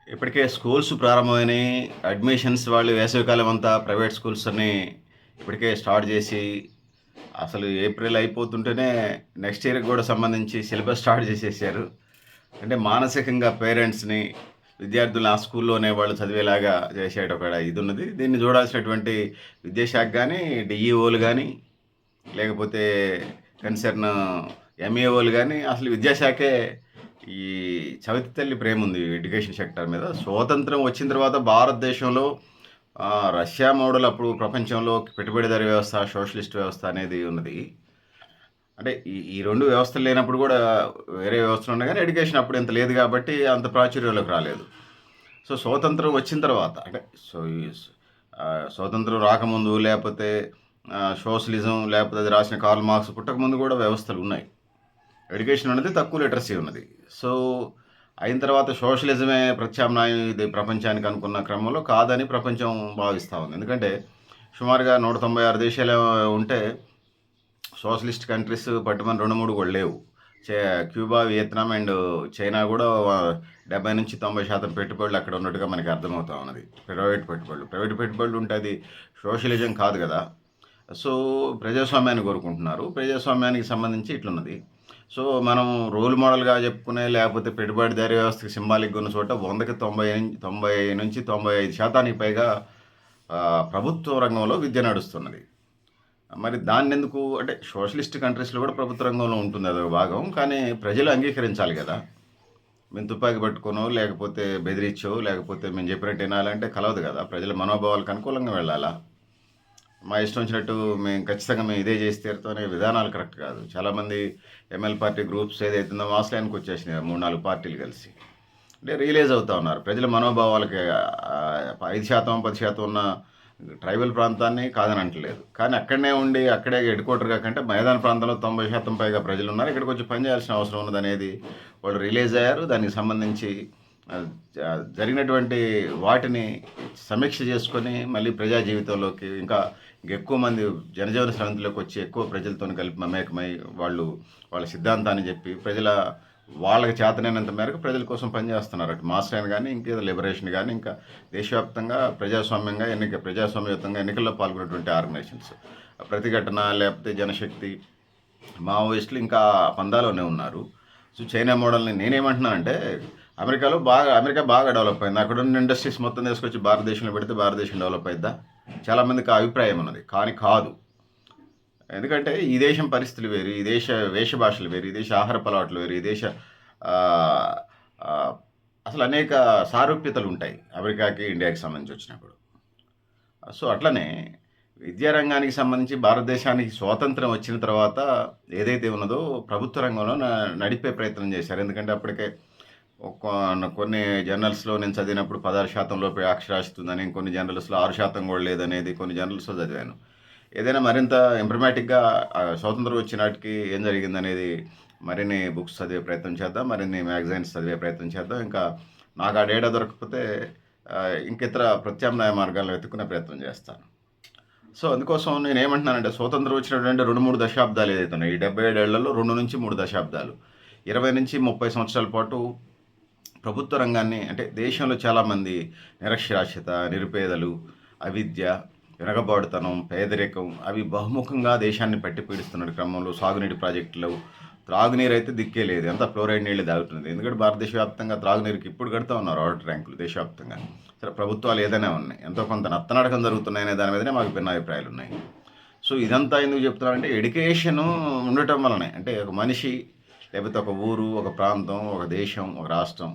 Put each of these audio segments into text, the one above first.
ఇప్పటికే schools ప్రారంభమైనాయి. Admissions వాళ్ళు వేసవికాలం అంతా ప్రైవేట్ స్కూల్స్ అన్నీ ఇప్పటికే స్టార్ట్ చేసి, అసలు ఏప్రిల్ అయిపోతుంటేనే నెక్స్ట్ ఇయర్‌కి గూడా సంబంధించి సిలబస్ స్టార్ట్ చేసేసారు. అంటే మానసికంగా పేరెంట్స్‌ని, విద్యార్థులను ఆ స్కూల్లోనే వాళ్ళు చదివేలాగా చేసేట ఒక ఇదున్నది. దీన్ని చూడాల్సినటువంటి విద్యాశాఖ గానీ, డీఈఓలు గానీ, లేకపోతే కన్సర్న్ ఎంఈఓలు గానీ, అసలు విద్యాశాఖే ఈ చవితి తల్లి ప్రేముంది ఎడ్యుకేషన్ సెక్టార్ మీద. స్వాతంత్రం వచ్చిన తర్వాత భారతదేశంలో రష్యా మోడల్ అప్పుడు ప్రపంచంలో పెట్టుబడిదారీ వ్యవస్థ, సోషలిస్ట్ వ్యవస్థ అనేది ఉన్నది. అంటే ఈ 2 వ్యవస్థలు లేనప్పుడు గూడా వేరే వ్యవస్థలున్నాయి గానీ, ఎడ్యుకేషన్ అప్పుడు ఇంత లేదు గాబట్టి అంత ప్రాచుర్యంలోకి రాలేదు. సో, స్వాతంత్రం వచ్చిన తర్వాత అంటే సో, స్వాతంత్రం రాకముందు లేపోతే సోషలిజం లేపోతే అది రాసిన కార్ల్ మార్క్స్ పుట్టకముందు గూడా వ్యవస్థలున్నాయి. ఎడ్యుకేషన్ అనేది తక్కువ లిటరసీ ఉన్నది. సో, అయిన తర్వాత సోషలిజమే ప్రత్యామ్నాయం ఇది ప్రపంచానికి అనుకున్న క్రమంలో కాదని ప్రపంచం భావిస్తా ఉంది. ఎందుకంటే సుమారుగా 196 దేశాలు ఉంటే సోషలిస్ట్ కంట్రీస్ పట్టుమని 2, 3 కూడా లేవు. చే క్యూబా, వియత్నాం అండ్ చైనా గూడా 70-90% పెట్టుబడులు అక్కడ ఉన్నట్టుగా మనకి అర్థమవుతా ఉన్నది. ప్రైవేట్ పెట్టుబడులు. ప్రైవేట్ పెట్టుబడులు ఉంటే అది సోషలిజం కాదు గదా! సో, ప్రజాస్వామ్యాన్ని కోరుకుంటున్నారు. ప్రజాస్వామ్యానికి సంబంధించి ఇట్లున్నది. సో, మనం రోల్ మోడల్‌గా చెప్పుకునే లేకపోతే పెట్టుబడిదారీ వ్యవస్థకి సింబాలిక్‌గా ఉన్న చోట 100కి 90-95% పైగా ప్రభుత్వ రంగంలో విద్య నడుస్తున్నది. మరి దాన్నెందుకు అంటే సోషలిస్ట్ కంట్రీస్‌లో కూడా ప్రభుత్వ రంగంలో ఉంటుంది అదొక భాగం. కానీ ప్రజలు అంగీకరించాలి గదా! మేము తుపాకీ పట్టుకొనో, లేకపోతే బెదిరించో, లేకపోతే మేము చెప్పినట్టు ఇనాలంటే కలవదు గదా! ప్రజల మనోభావాలకు అనుకూలంగా వెళ్ళాలా? మా ఇష్టం వచ్చినట్టు మేము ఖచ్చితంగా ఇదే చేసి తీరుతాం అనే విధానాలు కరెక్ట్ కాదు. చాలామంది ఎంఎల్ పార్టీ గ్రూప్స్ ఏదైతుందో వాస్తవానికి వచ్చేసినాయి 3, 4 పార్టీలు కలిసి. అంటే రియలైజ్ అవుతా ఉన్నారు. ప్రజల మనోభావాలకి 5%, 10% ఉన్న ట్రైబల్ ప్రాంతాన్ని కాదని అంటలేదు. కానీ అక్కడనే ఉండి అక్కడే హెడ్‌క్వార్టర్‌గా కంటే మైదాన ప్రాంతంలో 90% పైగా ప్రజలున్నారు. ఇక్కడికి వచ్చి పని చేయాల్సిన అవసరం ఉన్నదనేది వాళ్ళు రియలైజ్ అయ్యారు. దానికి సంబంధించి జరిగినటువంటి వాటిని సమీక్ష చేసుకొని మళ్ళీ ప్రజా జీవితంలోకి ఇంకెక్కువ మంది జనజీవన స్రవంతిలోకి వచ్చి ఎక్కువ ప్రజలతోని కలిపి మమేకమై వాళ్ళ సిద్ధాంతాన్ని చెప్పి వాళ్ళకి చేతనైనంత మేరకు ప్రజల కోసం పనిచేస్తున్నారు. అటు మాస్టర్ కానీ ఇంకేదో లిబరేషన్ కానీ ఇంకా దేశవ్యాప్తంగా ప్రజాస్వామ్యయుతంగా ఎన్నికల్లో పాల్గొన్నటువంటి ఆర్గనైజేషన్స్ ప్రతిఘటన లేకపోతే జనశక్తి మావోయిస్టులు ఇంకా పందాలోనే ఉన్నారు. సో, చైనా మోడల్ని నేనేమంటున్నానంటే అమెరికా బాగా డెవలప్ అయింది. అక్కడున్న ఇండస్ట్రీస్ మొత్తం తీసుకొచ్చి భారతదేశంలో పెడితే భారతదేశం డెవలప్ అయిద్దా? చాలామందికి ఆ అభిప్రాయం ఉన్నది. కానీ కాదు. ఎందుకంటే ఈ దేశం పరిస్థితులు వేరు, ఈ దేశ వేష భాషలు వేరు, ఈ దేశ ఆహారపు అలవాట్లు వేరు, ఈ దేశ ఆహ్, ఆహ్, అసలు అనేక సారూప్యతలుంటాయి అమెరికాకి, ఇండియాకి సంబంధించి వచ్చినప్పుడు. సో, అట్లనే విద్యారంగానికి సంబంధించి భారతదేశానికి స్వాతంత్రం వచ్చిన తర్వాత ఏదైతే ఉన్నదో ప్రభుత్వ రంగంలో నడిపే ప్రయత్నం చేశారు. ఎందుకంటే అప్పటికే ఒక కొన్ని జర్నల్స్‌లో నేను చదివినప్పుడు 16% లోపే అక్షరాస్యత ఉందని, ఇంకొన్ని జర్నల్స్‌లో 6% కూడా లేదనేది కొన్ని జర్నల్స్‌లో చదివాను. ఏదైనా మరింత ఇంప్రమాటిక్‌గా స్వాతంత్రం వచ్చే నాటికి ఏం జరిగిందనేది మరిన్ని బుక్స్ చదివే ప్రయత్నం చేద్దాం. మరిన్ని మ్యాగజైన్స్ చదివే ప్రయత్నం చేద్దాం. ఇంకా నాకు ఆ డేటా దొరకకపోతే ఇంకితర ప్రత్యామ్నాయ మార్గాలను వెతుక్కునే ప్రయత్నం చేస్తాను. సో, అందుకోసం నేనేమంటున్నానంటే స్వాతంత్రం వచ్చినటువంటి 2, 3 దశాబ్దాలు ఏదైతే ఉన్నాయో, ఈ 77 ఏళ్లలో 2-3 దశాబ్దాలు, 20-30 సంవత్సరాల పాటు ప్రభుత్వ రంగాన్ని అంటే దేశంలో చాలామంది నిరక్షరాస్యత, నిరుపేదలు, అవిద్య, వెనకబాటుతనం, పేదరికం అవి బహుముఖంగా దేశాన్ని పట్టి పీడిస్తున్న క్రమంలో సాగునీటి ప్రాజెక్టులు, త్రాగునీరు అయితే దిక్కే లేదు. అంతా ఫ్లోరైడ్ నీళ్లు తాగుతుంది. ఎందుకంటే భారతదేశ వ్యాప్తంగా త్రాగునీరుకి ఇప్పుడు కడతా ఉన్నారు వాటర్ ట్యాంకులు దేశవ్యాప్తంగా. సరే ప్రభుత్వాలు ఏదైనా ఉన్నాయి. ఎంతో కొంత నత్తనడకం జరుగుతున్నాయనే దాని మీదనే మాకు భిన్నాభిప్రాయాలు ఉన్నాయి. సో, ఇదంతా ఎందుకు చెప్తున్నానంటే ఎడ్యుకేషను ఉండటం వలనే అంటే ఒక మనిషి లేకపోతే ఒక ఊరు, ఒక ప్రాంతం, ఒక దేశం, ఒక రాష్ట్రం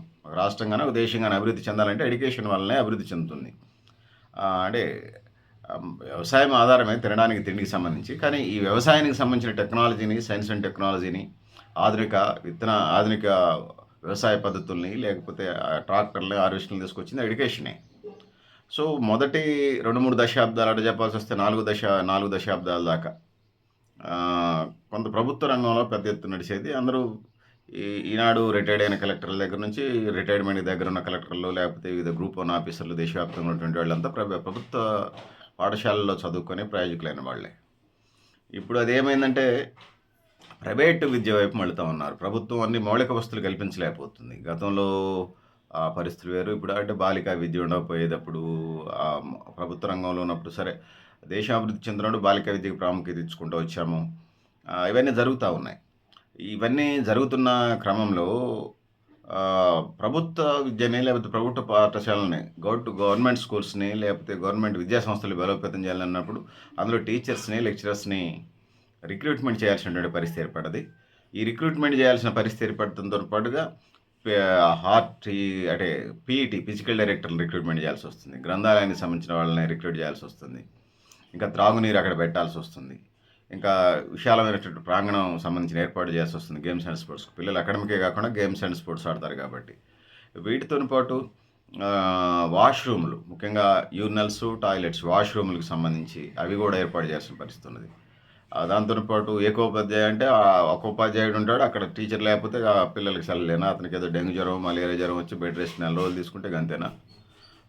గాని, ఒక దేశం గాని అభివృద్ధి చెందాలంటే ఎడ్యుకేషన్ వల్లనే అభివృద్ధి చెందుతుంది. అంటే వ్యవసాయం ఆధారమే తినడానికి తిండికి సంబంధించి. కానీ ఈ వ్యవసాయానికి సంబంధించిన టెక్నాలజీని, సైన్స్ అండ్ టెక్నాలజీని, ఆధునిక వ్యవసాయ పద్ధతుల్ని లేకపోతే ట్రాక్టర్‌లని, హార్వెస్టర్‌లని తీసుకొచ్చింది ఎడ్యుకేషనే. సో, మొదటి 2, 3 దశాబ్దాలు అటు చెప్పాల్సొస్తే 4 దశాబ్దాల దాకా కొంత ప్రభుత్వ రంగంలో పెద్ద ఎత్తున నడిచేది. అందరూ ఈనాడు రిటైర్డ్ అయిన కలెక్టర్ల దగ్గర నుంచి రిటైర్మెంట్ దగ్గర ఉన్న కలెక్టర్లు లేకపోతే వివిధ గ్రూప్ 1 ఆఫీసర్లు దేశవ్యాప్తంగా ఉన్నటువంటి వాళ్ళంతా ప్రభుత్వ పాఠశాలల్లో చదువుకొని ప్రయోజకులైన వాళ్ళే. ఇప్పుడు అదేమైందంటే ప్రైవేటు విద్య వైపు మళ్లుతా ఉన్నారు. ప్రభుత్వం అన్ని మౌలిక వసతులు కల్పించలేకపోతుంది. గతంలో ఆ పరిస్థితులు వేరు. ఇప్పుడు అంటే బాలికా విద్య ఉండకపోయేటప్పుడు ప్రభుత్వ రంగంలో ఉన్నప్పుడు సరే, దేశం అభివృద్ధి చెందినప్పుడు బాలికా విద్యకు ప్రాముఖ్యత ఇచ్చుకుంటూ వచ్చాము. ఇవన్నీ జరుగుతా ఉన్నాయి. ఇవన్నీ జరుగుతున్న క్రమంలో ప్రభుత్వ విద్యని లేకపోతే ప్రభుత్వ పాఠశాలని గవర్నమెంట్ స్కూల్స్‌ని లేకపోతే గవర్నమెంట్ విద్యా సంస్థలు బలోపేతం చేయాలన్నప్పుడు అందులో టీచర్స్‌ని, లెక్చరర్స్‌ని రిక్రూట్‌మెంట్ చేయాల్సినటువంటి పరిస్థితి ఏర్పడ్డది. ఈ రిక్రూట్‌మెంట్ చేయాల్సిన పరిస్థితి ఏర్పడటంతో పాటుగా పే అంటే పీఈటీ ఫిజికల్ డైరెక్టర్‌ని రిక్రూట్‌మెంట్ చేయాల్సొస్తుంది. గ్రంథాలయానికి సంబంధించిన వాళ్ళని రిక్రూట్ చేయాల్సొస్తుంది. ఇంకా త్రాగునీరు అక్కడ పెట్టాల్సొస్తుంది. ఇంకా విశాలమైనటువంటి ప్రాంగణం సంబంధించిన ఏర్పాటు చేయాల్సొస్తుంది గేమ్స్ అండ్ స్పోర్ట్స్. పిల్లలు అకాడమికే కాకుండా గేమ్స్ అండ్ స్పోర్ట్స్ ఆడతారు కాబట్టి. వీటితోని పాటు వాష్‌రూమ్‌లు ముఖ్యంగా యూరినల్స్, టాయిలెట్స్ వాష్‌రూమ్‌లకి సంబంధించి అవి కూడా ఏర్పాటు చేయాల్సిన పరిస్థితి ఉన్నది. దాంతోని పాటు ఏకోపాధ్యాయ అంటే ఒక ఉపాధ్యాయుడు ఉంటాడు. అక్కడ టీచర్ లేకపోతే ఆ పిల్లలకి సెలవులేనా? అతనికి ఏదో డెంగ్యూ జ్వరం, మలేరియా జ్వరం వచ్చి బెడ్ రెస్ట్ నెల రోజులు తీసుకుంటే గంతేనా?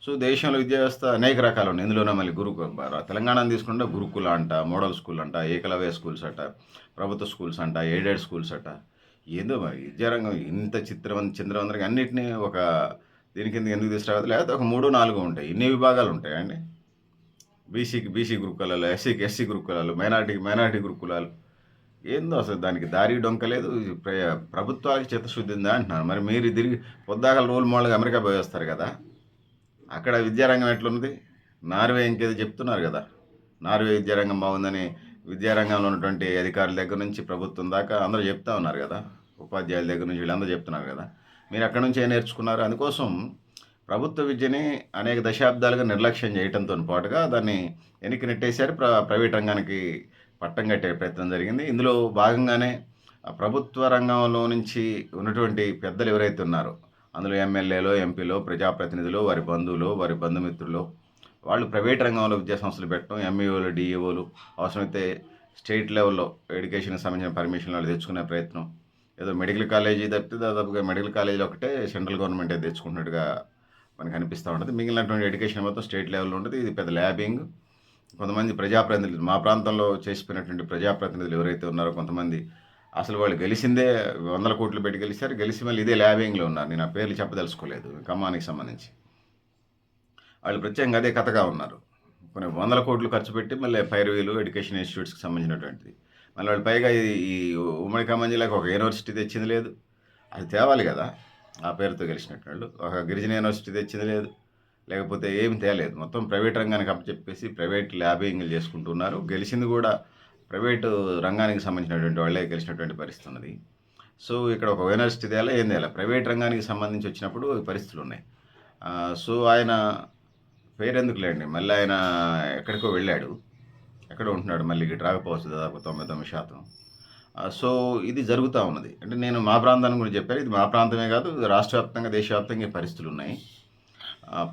సో దేశంలో విద్యా వ్యవస్థ అనేక రకాలు ఉన్నాయి. ఇందులోనే మళ్ళీ తెలంగాణను తీసుకుంటే గురుకుల అంట, మోడల్ స్కూల్ అంట, ఏకలవ్య స్కూల్స్ అట, ప్రభుత్వ స్కూల్స్ అంట, ఎయిడెడ్ స్కూల్స్ అట. ఏందో మరి విద్యారంగం ఇంత చిందరవందరగా అన్నిటిని ఒక దీని కింద ఎందుకు తీసుకురావద్దు? లేకపోతే ఒక 3, 4 ఉంటాయి. ఇన్ని విభాగాలు ఉంటాయండి. బీసీకి బీసీ గురుకులాలు, ఎస్సీకి ఎస్సీ గురుకులాలు, మైనార్టీకి మైనార్టీ గురుకులాలు. ఏందో అసలు దానికి దారి డొంక లేదు. ప్రభుత్వానికి చిత్తశుద్ధి ఉందా అంటున్నాను. మరి మీరు తిరిగి పొద్దాకల రోల్ మోడల్గా అమెరికా పోయి వస్తారు కదా, అక్కడ విద్యారంగం ఎట్లున్నది? నార్వే ఇంకేదో చెప్తున్నారు కదా, నార్వే విద్యారంగం బాగుందని విద్యారంగంలో ఉన్నటువంటి అధికారుల దగ్గర నుంచి ప్రభుత్వం దాకా అందరూ చెప్తా ఉన్నారు కదా, ఉపాధ్యాయుల దగ్గర నుంచి వీళ్ళందరూ చెప్తున్నారు కదా. మీరు అక్కడ నుంచి ఏం నేర్చుకున్నారు? అందుకోసం ప్రభుత్వ విద్యని అనేక దశాబ్దాలుగా నిర్లక్ష్యం చేయడంతో పాటుగా దాన్ని వెనక్కి నెట్టేశారు. ప్రైవేట్ రంగానికి పట్టం కట్టే ప్రయత్నం జరిగింది. ఇందులో భాగంగానే ప్రభుత్వ రంగంలో నుంచి ఉన్నటువంటి పెద్దలు ఎవరైతే ఉన్నారో, అందులో ఎమ్మెల్యేలో, ఎంపీలో, ప్రజాప్రతినిధులు, వారి బంధువులు, వారి బంధుమిత్రులు, వాళ్ళు ప్రైవేట్ రంగంలో విద్యా సంస్థలు పెట్టడం, ఎంఈఓలు, డిఈఓలు, అవసరమైతే స్టేట్ లెవెల్లో ఎడ్యుకేషన్కి సంబంధించిన పర్మిషన్లు వాళ్ళు తెచ్చుకునే ప్రయత్నం. ఏదో మెడికల్ కాలేజీ తప్పితే దాదాపుగా మెడికల్ కాలేజీలో ఒకటే సెంట్రల్ గవర్నమెంటే తెచ్చుకున్నట్టుగా మనకు అనిపిస్తూ ఉంటుంది. మిగిలినటువంటి ఎడ్యుకేషన్ మొత్తం స్టేట్ లెవెల్లో ఉంటుంది. ఇది పెద్ద ల్యాబింగ్. కొంతమంది ప్రజాప్రతినిధులు, మా ప్రాంతంలో చేసిపోయినటువంటి ప్రజాప్రతినిధులు ఎవరైతే ఉన్నారో కొంతమంది, అసలు వాళ్ళు గెలిచిందే 100 కోట్లు పెట్టి గెలిచారు. గెలిచి మళ్ళీ ఇదే ల్యాబింగ్లో ఉన్నారు. నేను ఆ పేర్లు చెప్పదలుచుకోలేదు. ఖమ్మానికి సంబంధించి వాళ్ళు ప్రత్యేకంగా అదే కథగా ఉన్నారు. కొన్ని 100 కోట్లు ఖర్చు పెట్టి మళ్ళీ పైరవీలు ఎడ్యుకేషన్ ఇన్స్టిట్యూట్స్కి సంబంధించినటువంటిది. మళ్ళీ వాళ్ళు పైగా ఈ ఉమ్మడి ఖమ్మం జిల్లాకు ఒక యూనివర్సిటీ తెచ్చింది లేదు. అది తేవాలి కదా ఆ పేరుతో గెలిచినట్టు వాళ్ళు. ఒక గిరిజన యూనివర్సిటీ తెచ్చింది లేదు, లేకపోతే ఏమి తేలేదు. మొత్తం ప్రైవేట్ రంగానికి అప్పచెప్పేసి ప్రైవేట్ ల్యాబింగ్లు చేసుకుంటున్నారు. గెలిచింది కూడా ప్రైవేటు రంగానికి సంబంధించినటువంటి వాళ్ళే గెలిచినటువంటి పరిస్థితి ఉన్నది. సో ఇక్కడ ఒక యూనివర్సిటీ తేలా ఏం తేలా, ప్రైవేట్ రంగానికి సంబంధించి వచ్చినప్పుడు పరిస్థితులు ఉన్నాయి. సో ఆయన పేరెందుకులేండి, మళ్ళీ ఆయన ఎక్కడికో వెళ్ళాడు, ఎక్కడో ఉంటున్నాడు, మళ్ళీ ఇటు రాకపోవచ్చు దాదాపు 99%. సో ఇది జరుగుతూ ఉన్నది. అంటే నేను మా ప్రాంతాన్ని గురించి చెప్పాను. ఇది మా ప్రాంతమే కాదు, రాష్ట్ర వ్యాప్తంగా దేశవ్యాప్తంగా ఈ పరిస్థితులు ఉన్నాయి.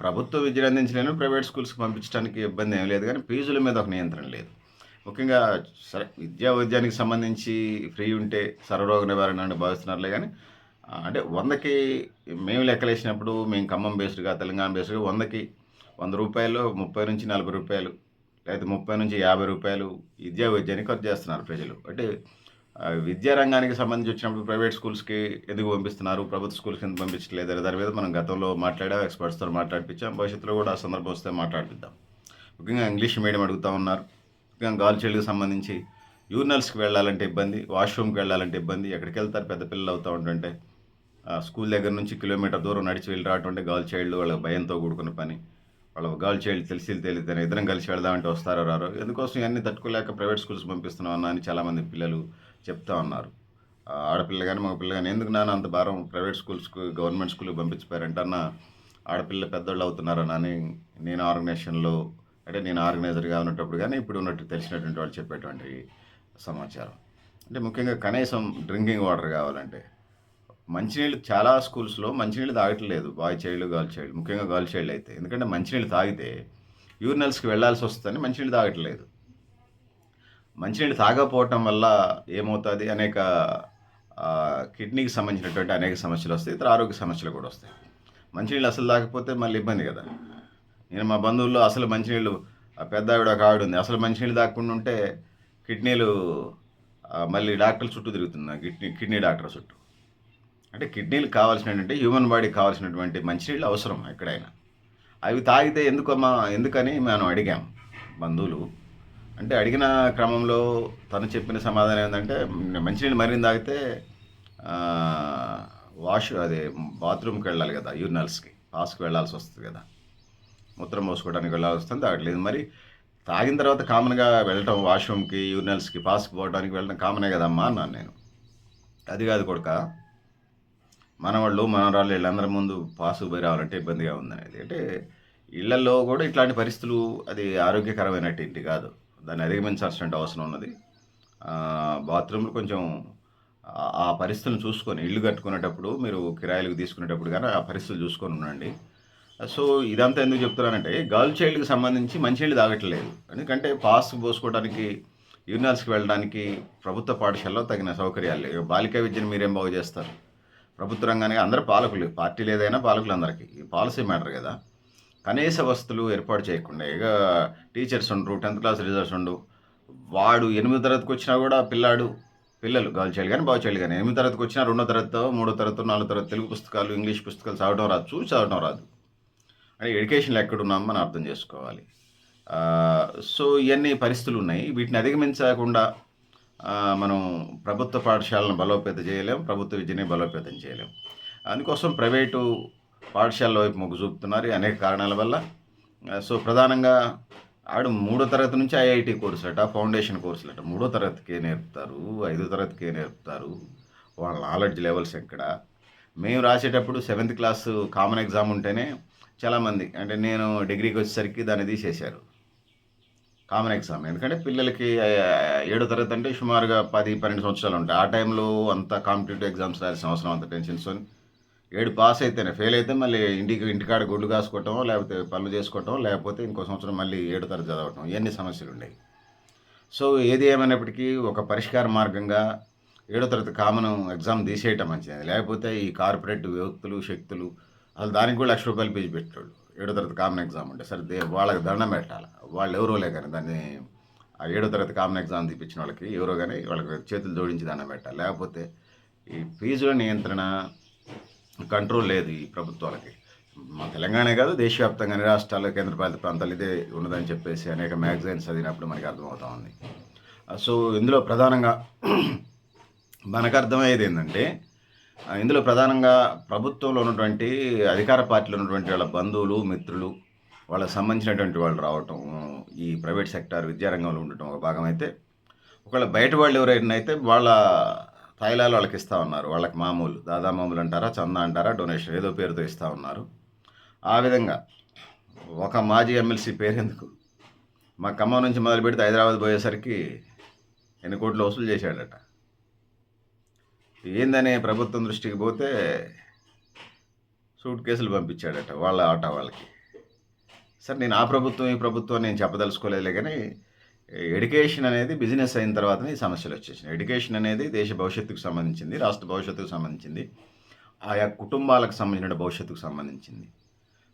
ప్రభుత్వ విద్యను అందించలేను, ప్రైవేట్ స్కూల్స్కి పంపించడానికి ఇబ్బంది ఏం లేదు, కానీ ఫీజుల మీద ఒక నియంత్రణ లేదు. ముఖ్యంగా సరే వైద్యానికి సంబంధించి ఫ్రీ ఉంటే సర్వరోగ నివారణ అని భావిస్తున్నారులే, కానీ అంటే 100కి మేము లెక్కలేసినప్పుడు మేము ఖమ్మం బేస్డ్గా, తెలంగాణ బేస్డ్గా 100కి రూపాయలు 30 నుంచి 40 రూపాయలు, లేకపోతే 30 నుంచి 50 రూపాయలు వైద్యానికి ఖర్చు చేస్తున్నారు ప్రజలు. అంటే విద్యారంగానికి సంబంధించి వచ్చినప్పుడు ప్రైవేట్ స్కూల్స్కి ఎందుకు పంపిస్తున్నారు, ప్రభుత్వ స్కూల్స్కి ఎందుకు పంపించట్లేదు, దాని మీద మనం గతంలో మాట్లాడాం, ఎక్స్పర్ట్స్తో మాట్లాడిపించాం. భవిష్యత్తులో కూడా ఆ సందర్భం వస్తే మాట్లాడిద్దాం. ముఖ్యంగా ఇంగ్లీష్ మీడియం అడుగుతూ ఉన్నారు. ముఖ్యంగా గర్ల్ చైల్డ్కి సంబంధించి యూరినల్స్కి వెళ్ళాలంటే ఇబ్బంది, వాష్రూమ్కి వెళ్ళాలంటే ఇబ్బంది. ఎక్కడికి వెళ్తారు పెద్ద పిల్లలు అవుతూ ఉంటుంటే, స్కూల్ దగ్గర నుంచి కిలోమీటర్ దూరం నడిచి వెళ్ళి రావటం అంటే గర్ల్ చైల్డ్ వాళ్ళ భయంతో కూడుకున్న పని. వాళ్ళ గర్ల్ చైల్డ్ తెలియదు, ఇద్దరం కలిసి వెళ్దామంటే వస్తారో రారో. ఎందుకోసం ఇవన్నీ తట్టుకోలేక ప్రైవేట్ స్కూల్స్ పంపిస్తున్నాం అన్న అని చాలామంది పిల్లలు చెప్తా ఉన్నారు. ఆడపిల్ల కానీ మగ పిల్ల కానీ, ఎందుకు నాన్న అంత భారం ప్రైవేట్ స్కూల్స్కి గవర్నమెంట్ స్కూల్కి పంపించిపోయారంటే అన్న, ఆడపిల్ల పెద్దోళ్ళు అవుతున్నారని అని నేను ఆర్గనైజేషన్లో, అంటే నేను ఆర్గనైజర్గా ఉన్నప్పుడు కానీ ఇప్పుడు ఉన్నట్టు తెలిసినటువంటి వాళ్ళు చెప్పేటువంటి సమాచారం. అంటే ముఖ్యంగా కనీసం డ్రింకింగ్ వాటర్ కావాలంటే మంచినీళ్ళు చాలా స్కూల్స్లో మంచినీళ్ళు తాగట్లేదు బాయ్ చైల్డ్, గర్ల్ చైల్డ్, ముఖ్యంగా గర్ల్ చైల్డ్ అయితే. ఎందుకంటే మంచినీళ్ళు తాగితే యూరినల్స్కి వెళ్ళాల్సి వస్తుందని మంచినీళ్ళు తాగట్లేదు. మంచినీళ్ళు తాగకపోవటం వల్ల ఏమవుతుంది, అనేక కిడ్నీకి సంబంధించినటువంటి అనేక సమస్యలు వస్తాయి, ఇతర ఆరోగ్య సమస్యలు కూడా వస్తాయి. మంచినీళ్ళు అసలు తాగకపోతే మళ్ళీ ఇబ్బంది కదా. నేను మా బంధువుల్లో అసలు మంచినీళ్ళు, పెద్ద ఆవిడ ఒక ఆవిడ ఉంది, అసలు మంచినీళ్ళు తాగకుండా ఉంటే కిడ్నీలు మళ్ళీ డాక్టర్ల చుట్టూ తిరుగుతుంది, కిడ్నీ డాక్టర్ చుట్టూ. అంటే కిడ్నీలకు కావాల్సినటువంటి హ్యూమన్ బాడీకి కావాల్సినటువంటి మంచినీళ్ళు అవసరం ఎక్కడైనా. అవి తాగితే ఎందుకమ్మా ఎందుకని మనం అడిగాం బంధువులు. అంటే అడిగిన క్రమంలో తను చెప్పిన సమాధానం ఏంటంటే మంచినీళ్ళు మరిన్ని తాగితే అదే బాత్రూమ్కి వెళ్ళాలి కదా, యూరినల్స్కి పాస్కి వెళ్ళాల్సి వస్తుంది కదా, మూత్రం పోసుకోవడానికి వెళ్ళాల్సి వస్తుంది, తాగట్లేదు. మరి తాగిన తర్వాత కామన్గా వెళ్ళటం వాష్రూమ్కి యూరినల్స్కి పాస్కి పోవడానికి వెళ్ళడం కామనే కదమ్మా అన్నాను నేను. అది కాదు కొడుక, మనవాళ్ళు మనవరాళ్ళు వీళ్ళందరి ముందు పాసుకు పోయి రావాలంటే ఇబ్బందిగా ఉందనేది. అంటే ఇళ్లలో కూడా ఇట్లాంటి పరిస్థితులు అది ఆరోగ్యకరమైనట్టు ఇంటి కాదు, దాన్ని అధిగమించాల్సిన అవసరం ఉన్నది. బాత్రూమ్లు కొంచెం ఆ పరిస్థితులను చూసుకొని ఇల్లు కట్టుకునేటప్పుడు మీరు కిరాయిలకు తీసుకునేటప్పుడు కానీ ఆ పరిస్థితులు చూసుకొని ఉండండి. సో ఇదంతా ఎందుకు చెప్తున్నానంటే గర్ల్ చైల్డ్కి సంబంధించి మంచినీళ్ళు తాగట్లేదు. ఎందుకంటే పాస్ పోసుకోవడానికి యూరినల్స్కి వెళ్ళడానికి ప్రభుత్వ పాఠశాలలో తగిన సౌకర్యాలు లేవు. బాలికా విద్యను మీరేం బాగు చేస్తారు? ప్రభుత్వ రంగానికి అందరూ పాలకులు, పార్టీలు ఏదైనా పాలకులు అందరికీ పాలసీ మ్యాటర్ కదా. కనీస వస్తువులు ఏర్పాటు చేయకుండా ఇక టీచర్స్ ఉండరు, 10th క్లాస్ రిజల్ట్స్ ఉండవు. వాడు 8వ తరగతికి వచ్చినా కూడా పిల్లలు గర్ల్ చైల్డ్ కానీ బాయ్ చైల్డ్ కానీ 8వ తరగతికి వచ్చినా 2వ తరగతితో 3వ తరగతితో 4వ తరగతి తెలుగు పుస్తకాలు ఇంగ్లీష్ పుస్తకాలు చదవడం రాదు, చూసి చదవడం రాదు. అంటే ఎడ్యుకేషన్లో ఎక్కడున్నామో మనం అర్థం చేసుకోవాలి. సో ఇవన్నీ పరిస్థితులు ఉన్నాయి. వీటిని అధిగమించకుండా మనం ప్రభుత్వ పాఠశాలను బలోపేతం చేయలేం, ప్రభుత్వ విద్యని బలోపేతం చేయలేం. అందుకోసం ప్రైవేటు పాఠశాల వైపు మొగ్గు చూపుతున్నారు అనేక కారణాల వల్ల. సో ప్రధానంగా 3వ తరగతి నుంచి ఐఐటి కోర్సులట, ఫౌండేషన్ కోర్సులట 3వ తరగతికే నేర్పుతారు, 5వ తరగతికే నేర్పుతారు. వాళ్ళ నాలెడ్జ్ లెవెల్స్ ఎక్కడ? మేము రాసేటప్పుడు 7th క్లాస్ కామన్ ఎగ్జామ్ ఉంటేనే చాలామంది, అంటే నేను డిగ్రీకి వచ్చేసరికి దాన్ని తీసేశారు కామన్ ఎగ్జామ్. ఎందుకంటే పిల్లలకి 7వ తరగతి అంటే సుమారుగా 10-12 సంవత్సరాలు ఉంటాయి. ఆ టైంలో అంత కాంపిటేటివ్ ఎగ్జామ్స్ రాయాల్సిన అవసరం, అంత టెన్షన్స్. 7 పాస్ అయితేనే, ఫెయిల్ అయితే మళ్ళీ ఇంటికాడ గుడ్లు కాసుకోవటం, లేకపోతే పనులు చేసుకోవటం, లేకపోతే ఇంకో సంవత్సరం మళ్ళీ 7వ తరగతి చదవటం, ఇవన్నీ సమస్యలు ఉండేవి. సో ఏది ఏమైనప్పటికీ ఒక పరిష్కార మార్గంగా 7వ తరగతి కామన్ ఎగ్జామ్ తీసేయటం మంచిది. లేకపోతే ఈ కార్పొరేట్ వ్యక్తులు శక్తులు అసలు దానికి కూడా ₹1,00,000 ఫీజు పెట్టాడు 7వ తరగతి కామన్ ఎగ్జామ్ ఉంటే. సరే వాళ్ళకి దండం పెట్టాలి, వాళ్ళు ఎవరోలే కానీ దాన్ని ఆ 7వ తరగతి కామన్ ఎగ్జామ్ తీపించిన వాళ్ళకి ఎవరో కానీ వాళ్ళకి చేతులు జోడించి దండం పెట్టాలి. లేకపోతే ఈ ఫీజుల నియంత్రణ కంట్రోల్ లేదు ఈ ప్రభుత్వాలకి. మా తెలంగాణ కాదు, దేశవ్యాప్తంగా అన్ని రాష్ట్రాలు కేంద్రపాలిత ప్రాంతాలు ఇదే ఉన్నదని చెప్పేసి అనేక మ్యాగజైన్స్ చదివినప్పుడు మనకి అర్థమవుతా ఉంది. సో ఇందులో ప్రధానంగా మనకు అర్థమయ్యేది ఏంటంటే, ఇందులో ప్రధానంగా ప్రభుత్వంలో ఉన్నటువంటి అధికార పార్టీలో ఉన్నటువంటి వాళ్ళ బంధువులు మిత్రులు వాళ్ళకి సంబంధించినటువంటి వాళ్ళు రావటం, ఈ ప్రైవేట్ సెక్టార్ విద్యారంగంలో ఉండటం ఒక భాగం అయితే, ఒకవేళ బయట వాళ్ళు ఎవరైనా అయితే వాళ్ళ తాయిలాలు వాళ్ళకి ఇస్తూ ఉన్నారు. వాళ్ళకి మామూలు దాదా మామూలు అంటారా, చందా అంటారా, డొనేషన్ ఏదో పేరుతో ఇస్తూ ఉన్నారు. ఆ విధంగా ఒక మాజీ ఎమ్మెల్సీ పేరెందుకు, మా ఖమ్మం నుంచి మొదలు పెడితే హైదరాబాద్ పోయేసరికి ఎన్ని కోట్లు వసూలు చేశాడట. ఏందని ప్రభుత్వం దృష్టికి పోతే సూట్ కేసులు పంపించాడట వాళ్ళ ఆటో వాళ్ళకి. సరే నేను ఆ ప్రభుత్వం ఈ ప్రభుత్వం నేను చెప్పదలుచుకోలేదులే, కానీ ఎడ్యుకేషన్ అనేది బిజినెస్ అయిన తర్వాతనే ఈ సమస్యలు వచ్చేసినాయి. ఎడ్యుకేషన్ అనేది దేశ భవిష్యత్తుకు సంబంధించింది, రాష్ట్ర భవిష్యత్తుకు సంబంధించింది, ఆయా కుటుంబాలకు సంబంధించిన భవిష్యత్తుకు సంబంధించింది.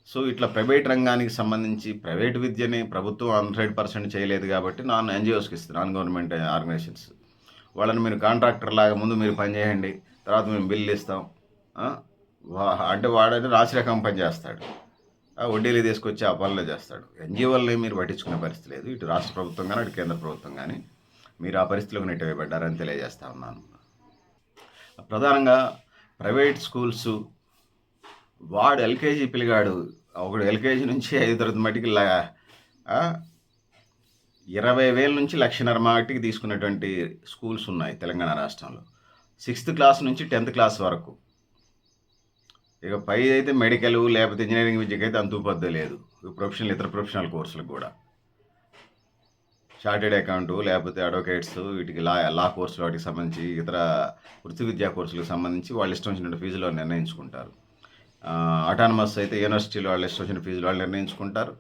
సో ఇట్లా ప్రైవేట్ రంగానికి సంబంధించి ప్రైవేట్ విద్యని ప్రభుత్వం 100% చేయలేదు కాబట్టి NGOస్కి ఇస్తుంది, నాన్ గవర్నమెంట్ ఆర్గనైజేషన్స్. వాళ్ళని మీరు కాంట్రాక్టర్ లాగా ముందు మీరు పని చేయండి, తర్వాత మేము బిల్లు ఇస్తాం అంటే వాడని రాసి రకం పని చేస్తాడు, వడ్డీలు తీసుకొచ్చి ఆ పనులు చేస్తాడు. NGOలని మీరు పట్టించుకునే పరిస్థితి లేదు. ఇటు రాష్ట్ర ప్రభుత్వం కానీ అటు కేంద్ర ప్రభుత్వం కానీ మీరు ఆ పరిస్థితిలోకి నెట్టివేయబడ్డారని తెలియజేస్తా ఉన్నాను. ప్రధానంగా ప్రైవేట్ స్కూల్స్, వాడు ఎల్కేజీ పిల్లగాడు ఒకడు ఎల్కేజీ నుంచి 5వ తరగతి మట్టికి 20,000 నుంచి 1,50,000 మట్టికి తీసుకున్నటువంటి స్కూల్స్ ఉన్నాయి తెలంగాణ రాష్ట్రంలో. 6th క్లాస్ నుంచి 10th క్లాస్ వరకు. ఇక పై అయితే మెడికల్ లేకపోతే ఇంజనీరింగ్ విద్యకి అయితే అంత ఉపద్ద లేదు. ఇతర ప్రొఫెషనల్ కోర్సులకు కూడా చార్టెడ్ అకౌంటు లేకపోతే అడ్వకేట్స్ వీటికి లా కోర్సులు వాటికి సంబంధించి ఇతర వృత్తి విద్యా కోర్సులకు సంబంధించి వాళ్ళు ఇష్టం వచ్చిన ఫీజులు వాళ్ళు నిర్ణయించుకుంటారు. అటానమస్ అయితే యూనివర్సిటీలో వాళ్ళు ఇష్టం వచ్చిన ఫీజులు వాళ్ళు నిర్ణయించుకుంటారు.